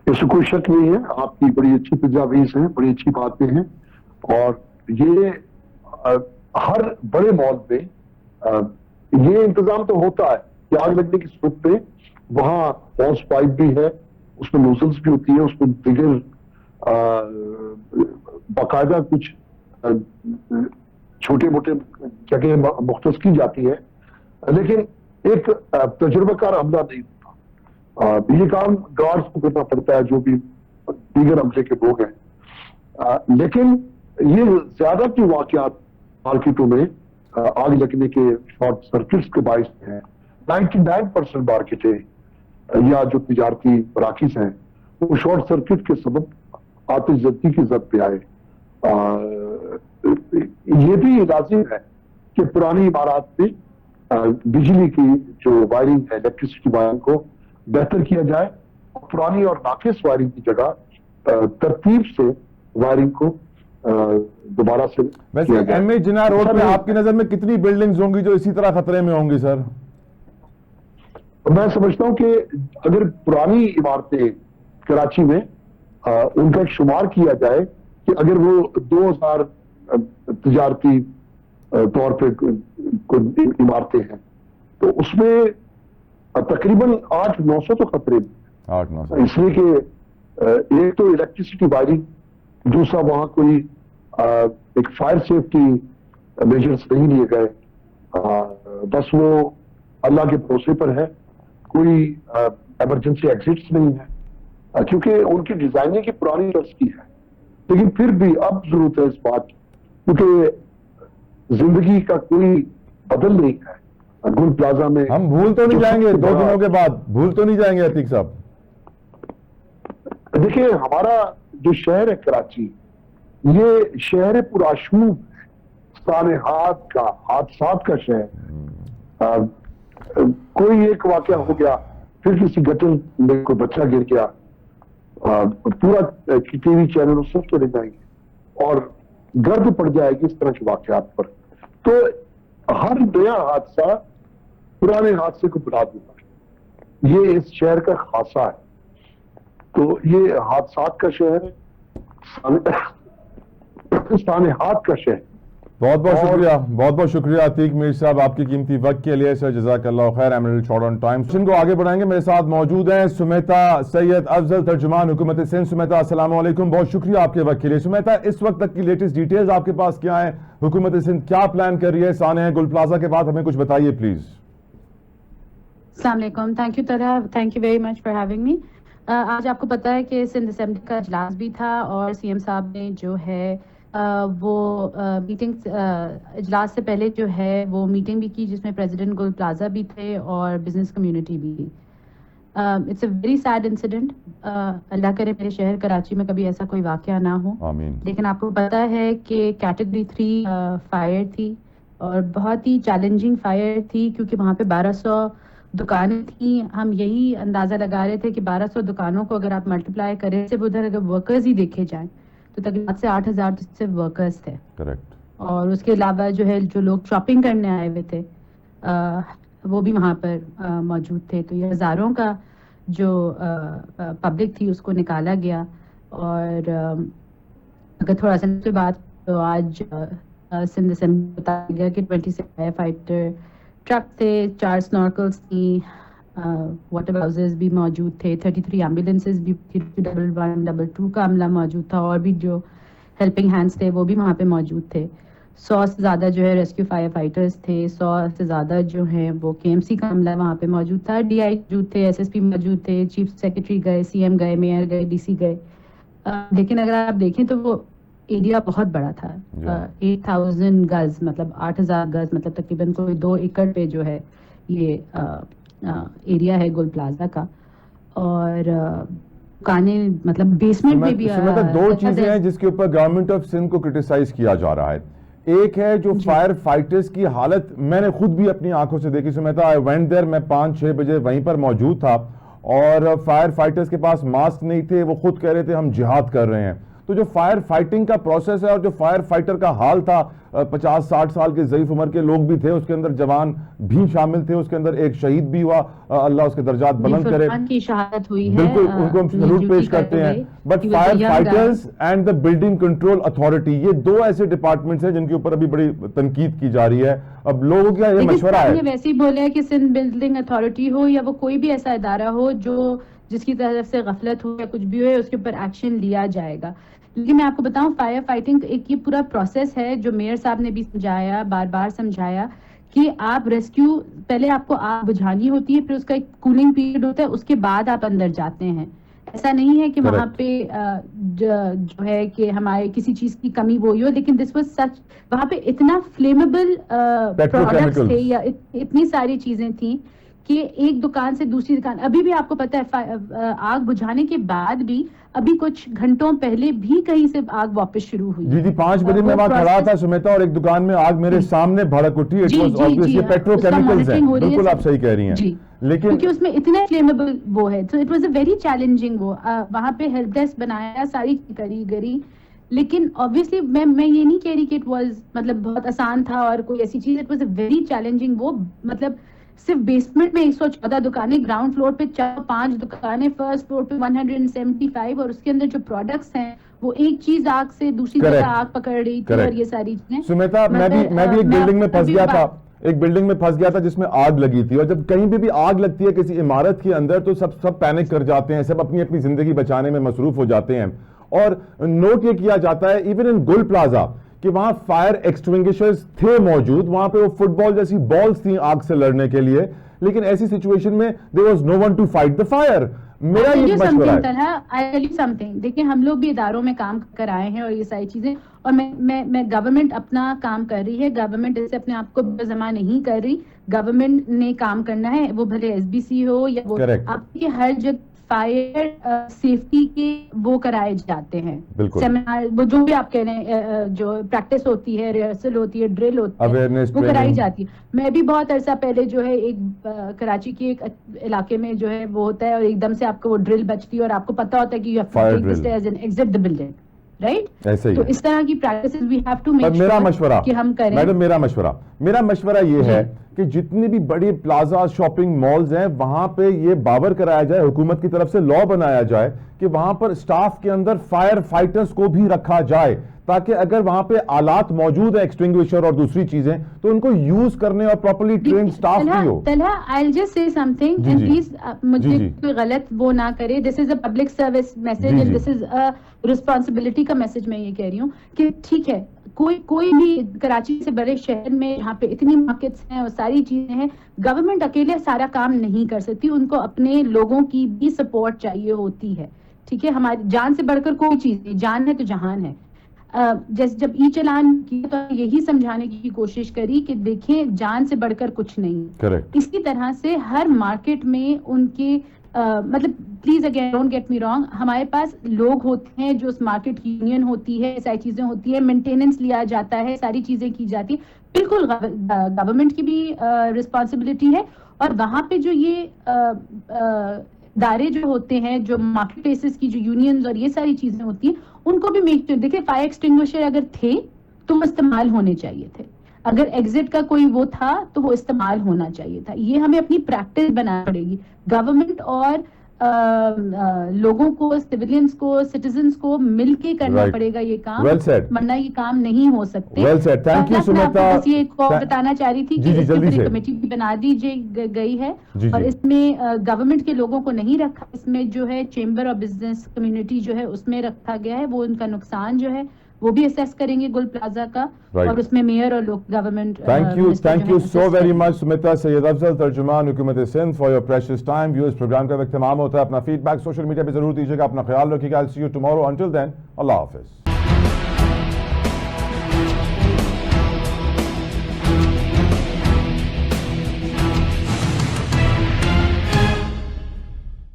اس سے کوئی شک نہیں ہے، آپ کی بڑی اچھی تجاویز ہیں، بڑی اچھی باتیں ہیں. اور یہ ہر بڑے مال میں یہ انتظام تو ہوتا ہے کہ آگ لگنے کی صورت پہ وہاں ہاؤس پائپ بھی ہے، اس میں نوزلز بھی ہوتی ہیں، اس میں دیگر باقاعدہ کچھ چھوٹے موٹے جگہ مختص کی جاتی ہے، لیکن ایک تجربہ کار عملہ نہیں ہوتا. یہ کام گارڈز کو کرنا پڑتا ہے جو بھی دیگر عملے کے لوگ ہیں. لیکن یہ زیادہ کی واقعات مارکیٹوں میں آگ لگنے کے شارٹ سرکٹس کے باعث ہیں. 99% مارکیٹیں یا جو تجارتی مراکز ہیں وہ شارٹ سرکٹ کے سبب آتش زدگی کی زد پہ آئے. یہ بھی لازم ہے کہ پرانی عمارات میں بجلی کی جو وائرنگ ہے، الیکٹریسٹی وائرنگ کو بہتر کیا جائے، پرانی اور ناقص وائرنگ کی جگہ ترتیب سے وائرنگ کو دوبارہ سے. ویسے ایم اے جناح روڈ پہ آپ کی نظر میں کتنی بلڈنگز ہوں گی جو اسی طرح خطرے میں ہوں گی سر؟ میں سمجھتا ہوں کہ اگر پرانی عمارتیں کراچی میں ان کا ایک شمار کیا جائے کہ اگر وہ 2000 تجارتی طور پہ عمارتیں ہیں تو اس میں تقریباً 800-900 تو خطرے میں. اس لیے کہ ایک تو الیکٹریسٹی وائرنگ، دوسرا وہاں کوئی ایک فائر سیفٹی میجرز نہیں لیے گئے، بس وہ اللہ کے بھروسے پر ہے. کوئی ایمرجنسی ایگزٹس نہیں ہے کیونکہ ان کی ڈیزائننگ کی پرانی طرز کی ہے. لیکن پھر بھی اب ضرورت ہے اس بات کی کیونکہ زندگی کا کوئی بدل نہیں ہے. گل پلازا میں ہم بھول تو نہیں جائیں گے 2 دنوں کے بعد، بھول تو نہیں جائیں گے عتیق صاحب؟ دیکھیں ہمارا جو شہر ہے کراچی، یہ شہر پرآشوب سانحات کا، حادثات کا شہر. کوئی ایک واقعہ ہو گیا پھر کسی گٹر میں کوئی بچہ گر گیا, پورا ٹی وی چینل سب چلے جائیں گے اور گرد پڑ جائے گی اس طرح کے واقعات پر. تو ہر نیا حادثہ پرانے حادثے کو بلا دیتا ہے, یہ اس شہر کا خاصہ ہے. تو یہ حادثات کا شہر ہے, سانحات کا شہر. بہت بہت شکریہ, بہت بہت شکریہ عتیق میر صاحب آپ کی قیمتی وقت کے لیے. سر جزاک اللہ خیر. ایمرلڈ شارٹ آن ٹائم سن کو آگے بڑھائیں گے. میرے ساتھ موجود ہیں سمیتا سید افضل, ترجمان حکومت سندھ. سمیتا السلام علیکم, بہت شکریہ آپ کے وقت کے لیے. سمیتا اس وقت تک کی لیٹسٹ ڈیٹیلز آپ کے پاس کیا ہیں؟ حکومت سندھ کیا پلان کر رہی ہے سانحہ گل پلازا کے بعد؟ ہمیں کچھ بتائیے پلیز. السلام علیکم. Thank you Talha, thank you very much for having me. آج آپ کو پتہ ہے کہ سندھ اسمبلی کا اجلاس بھی تھا اور سی ایم صاحب نے جو ہے وہ میٹنگ, اجلاس سے پہلے جو ہے وہ میٹنگ بھی کی جس میں پریزیڈنٹ گل پلازا بھی تھے اور بزنس کمیونٹی بھی. It's a very sad incident. اللہ کرے میرے شہر کراچی میں کبھی ایسا کوئی واقعہ نہ ہو. آمین. لیکن آپ کو پتہ ہے کہ کیٹیگری 3 فائر تھی اور بہت ہی چیلنجنگ فائر تھی کیونکہ وہاں پہ 1200 دکانیں تھیں. ہم یہی اندازہ لگا رہے تھے کہ 1200 دکانوں کو اگر آپ ملٹیپلائی کریں صرف ادھر اگر ورکرز ہی دیکھے جائیں تو تقریباً 7 سے 8,000 صرف ورکرز تھے. کریکٹ. اور اس کے علاوہ جو ہے جو لوگ شاپنگ کرنے آئے ہوئے تھے وہ بھی وہاں پر موجود تھے. تو یہ ہزاروں کا جو پبلک تھی اس کو نکالا گیا. اور اگر تھوڑا سا سے بات تو آج سندھ اسمبلی بتایا گیا کہ 26 فائر فائٹر ٹرک تھے, 4 سنورکلز تھیں, واٹر ہاؤسز بھی موجود تھے, 33 ایمبولینسز بھی, 111 122 کا عملہ موجود تھا اور بھی جو ہیلپنگ ہینڈز تھے وہ بھی وہاں پہ موجود تھے. 100 سے زیادہ جو ہے ریسکیو فائر فائٹرز تھے, 100 سے زیادہ جو ہیں وہ KMC کا عملہ وہاں پہ موجود تھا, DI موجود تھے, SSP موجود تھے, چیف سیکرٹری گئے, CM گئے, میئر گئے, DC گئے. لیکن اگر آپ دیکھیں تو وہ ایریا بہت بڑا تھا. 8,000 گز مطلب 8,000 گز مطلب تقریباً کوئی 2 ایکڑ پہ جو ہے یہ ایریا ہے گل پلازا کا. اور دکانیں مطلب بیسمنٹ میں بھی. دو چیزیں ہیں جس کے اوپر گورنمنٹ آف سندھ کو کرٹیسائز کیا جا رہا ہے. ایک ہے جو فائر فائٹرز کی حالت میں نے خود بھی اپنی آنکھوں سے دیکھی. سمیتا آئی وینٹ دیر, میں 5-6 بجے وہیں پر موجود تھا اور فائر فائٹرز کے پاس ماسک نہیں تھے. وہ خود کہہ رہے تھے ہم جہاد کر رہے ہیں. تو جو فائر فائٹنگ کا پروسیس ہے اور جو فائر فائٹر کا حال تھا, 50-60 سال کے ضعیف عمر کے لوگ بھی تھے, اس کے اندر جوان بھی شامل تھے, اس کے اندر ایک شہید بھی ہوا, اللہ اس کے درجات بلند کرے. کی شہادت ہوئی ہے, بالکل ان کو ہم سلوٹ پیش کرتے ہیں. But fire fighters and the building control authority, یہ 2 ایسے ڈپارٹمنٹس ہیں جن کے اوپر ابھی بڑی تنقید کی جا رہی ہے. اب لوگوں کا یہ مشورہ ہے, ویسے ہی بولے کہ سندھ بلڈنگ اتھارٹی ہو یا وہ کوئی بھی ایسا ادارہ ہو جو جس کی طرف سے غفلت ہو یا کچھ بھی ہو اس کے اوپر ایکشن لیا جائے گا. لیکن میں آپ کو بتاؤں فائر فائٹنگ ایک یہ پورا پروسیس ہے جو میئر صاحب نے بھی سمجھایا, بار بار سمجھایا کہ آپ ریسکیو پہلے آپ کو آگ بجھانی ہوتی ہے, پھر اس کا ایک کولنگ پیریڈ ہوتا ہے, اس کے بعد آپ اندر جاتے ہیں. ایسا نہیں ہے کہ وہاں پہ جو ہے کہ ہمارے کسی چیز کی کمی ہوئی ہو, لیکن دس واز سچ, وہاں پہ اتنا فلیمیبل پروڈکٹس تھے یا اتنی ساری چیزیں تھیں کہ ایک دکان سے دوسری دکان. ابھی بھی آپ کو پتہ ہے آگ بجھانے کے بعد بھی ابھی کچھ گھنٹوں پہلے بھی کہیں سے آگ واپس شروع ہوئی. جی 5 بجے میں وہاں کھڑا تھا سمیتا, اور ایک دکان میں آگ میرے سامنے بھڑک اٹھی. یہ پیٹرو کیمیکلز ہیں, بالکل آپ صحیح کہہ رہی ہیں. لیکن کیونکہ اس میں اتنے فلیمیبل وہ ہے, تو it was a very challenging. وہ وہاں پہ ہیلپ ڈیسک بنایا, ساری کری گری. لیکن obviously میں یہ نہیں کہہ رہی کہ اٹ واز مطلب بہت آسان تھا اور کوئی ایسی چیز. It was a very challenging. وہ مطلب صرف بیسمنٹ میں 114 دکانیں, گراؤنڈ فلور پہ 4-5 دکانیں, فرسٹ فلور پہ 175, اور اس کے اندر جو پروڈکٹس ہیں وہ ایک چیز آگ سے دوسری جگہ آگ پکڑ رہی تھی اور یہ ساری چیزیں. سمیتا میں بھی ایک بلڈنگ میں پھنس گیا تھا, ایک بلڈنگ میں پھنس گیا تھا جس میں آگ لگی تھی. اور جب کہیں بھی آگ لگتی ہے کسی عمارت کے اندر تو سب پینک کر جاتے ہیں, سب اپنی زندگی بچانے میں مصروف ہو جاتے ہیں. اور نوٹ یہ کیا جاتا ہے ایون ان گل پلازا کہ وہاں فائر ایکسٹنگوشرز تھے موجود, وہاں پہ وہ فٹ بال جیسی بالز تھیں آگ سے لڑنے کے لیے, لیکن ایسی سچویشن میں there was no one to fight the fire. میرا یہ مشورہ ہے. دیکھیں ہم لوگ بھی اداروں میں کام کر آئے ہیں اور یہ ساری چیزیں, اور میں گورنمنٹ اپنا کام کر رہی ہے. گورنمنٹ ایسے اپنے آپ کو بے زبان نہیں کر رہی, گورنمنٹ نے کام کرنا ہے, وہ بھلے SBC ہو یا وہ آپ کی ہر جگہ فائر سیفٹی کے وہ کرائے جاتے ہیں سیمینار, وہ جو بھی آپ کہہ رہے ہیں, جو پریکٹس ہوتی ہے, ریہرسل ہوتی ہے, ڈرل ہوتی ہے, وہ کرائی جاتی ہے. میں بھی بہت عرصہ پہلے جو ہے ایک کراچی کے ایک علاقے میں جو ہے وہ ہوتا ہے, اور ایک دم سے آپ کو وہ ڈرل بچتی ہے اور آپ کو پتا ہوتا ہے کہ you have to take the stairs and exit the building, right? تو اس طرح کی practices we have to make sure کہ ہم کریں. میڈم میرا مشورہ یہ ہے کہ جتنے بھی بڑے پلازا شاپنگ مالز ہیں وہاں پہ یہ باور کرایا جائے, حکومت کی طرف سے لا بنایا جائے کہ وہاں پر سٹاف کے اندر فائر فائٹرز کو بھی رکھا جائے, تاکہ اگر وہاں پہ آلات موجود ہیں ایکسٹنگوشر اور دوسری چیزیں تو ان کو یوز کرنے اور پراپرلی ٹرینڈ سٹاف بھی ہو. Talha, I'll just say something and please مجھے کوئی غلط وہ نہ کرے. This is a public service message and this is a responsibility کا میسج میں یہ کہہ رہی ہوں کہ ٹھیک ہے, کوئی بھی کراچی سے بڑے شہر میں جہاں پہ اتنی مارکیٹس ہیں اور ساری چیزیں ہیں, گورنمنٹ اکیلے سارا کام نہیں کر سکتی, ان کو اپنے لوگوں کی بھی سپورٹ چاہیے ہوتی ہے. ٹھیک ہے, ہماری جان سے بڑھ کر کوئی چیز نہیں, جان ہے تو جہان ہے. جیسے جب ای چلان کیا تو یہی سمجھانے کی کوشش کری کہ دیکھیں جان سے بڑھ کر کچھ نہیں. اسی طرح سے ہر مارکیٹ میں ان کے مطلب please again don't get me wrong, ہمارے پاس لوگ ہوتے ہیں جو اس مارکیٹ کی یونین ہوتی ہے, ساری چیزیں ہوتی ہے, مینٹیننس لیا جاتا ہے, ساری چیزیں کی جاتی ہیں. بالکل گورنمنٹ کی بھی رسپانسبلٹی ہے, اور وہاں پہ جو یہ ادارے جو ہوتے ہیں, جو مارکیٹ پلیسز کی جو یونینز اور یہ ساری چیزیں ہوتی ہیں, ان کو بھی میک دیکھیں فائر ایکسٹنگوشر اگر تھے تو وہ استعمال ہونے چاہیے تھے, اگر ایگزٹ کا کوئی وہ تھا تو وہ استعمال ہونا چاہیے تھا. یہ ہمیں اپنی پریکٹس بنانا پڑے گی, گورنمنٹ اور لوگوں کو, سیولینز کو, سٹیزنز کو مل کے کرنا پڑے گا یہ کام, ورنہ یہ کام نہیں ہو سکتے. بس یہ ایک اور بتانا چاہ رہی تھی کہ اس کے کمیٹی بھی بنا دی گئی ہے, اور اس میں گورنمنٹ کے لوگوں کو نہیں رکھا, اس میں جو ہے چیمبر اور بزنس کمیونٹی جو ہے اس میں رکھا گیا ہے. وہ ان کا نقصان جو ہے وہ بھی اسیس کریں گے گل پلازا کا, اور اس میں میئر اور government. Thank you so very much Smita Syed Afzal, ترجمان حکومت Sindh, for your precious time. Viewers, programme کا اختتام ہوتا ہے. اپنا فیڈ بیک سوشل میڈیا پہ ضرور دیجیے گا. اپنا خیال رکھیے گا. I'll see you tomorrow. Until then, اللہ حافظ.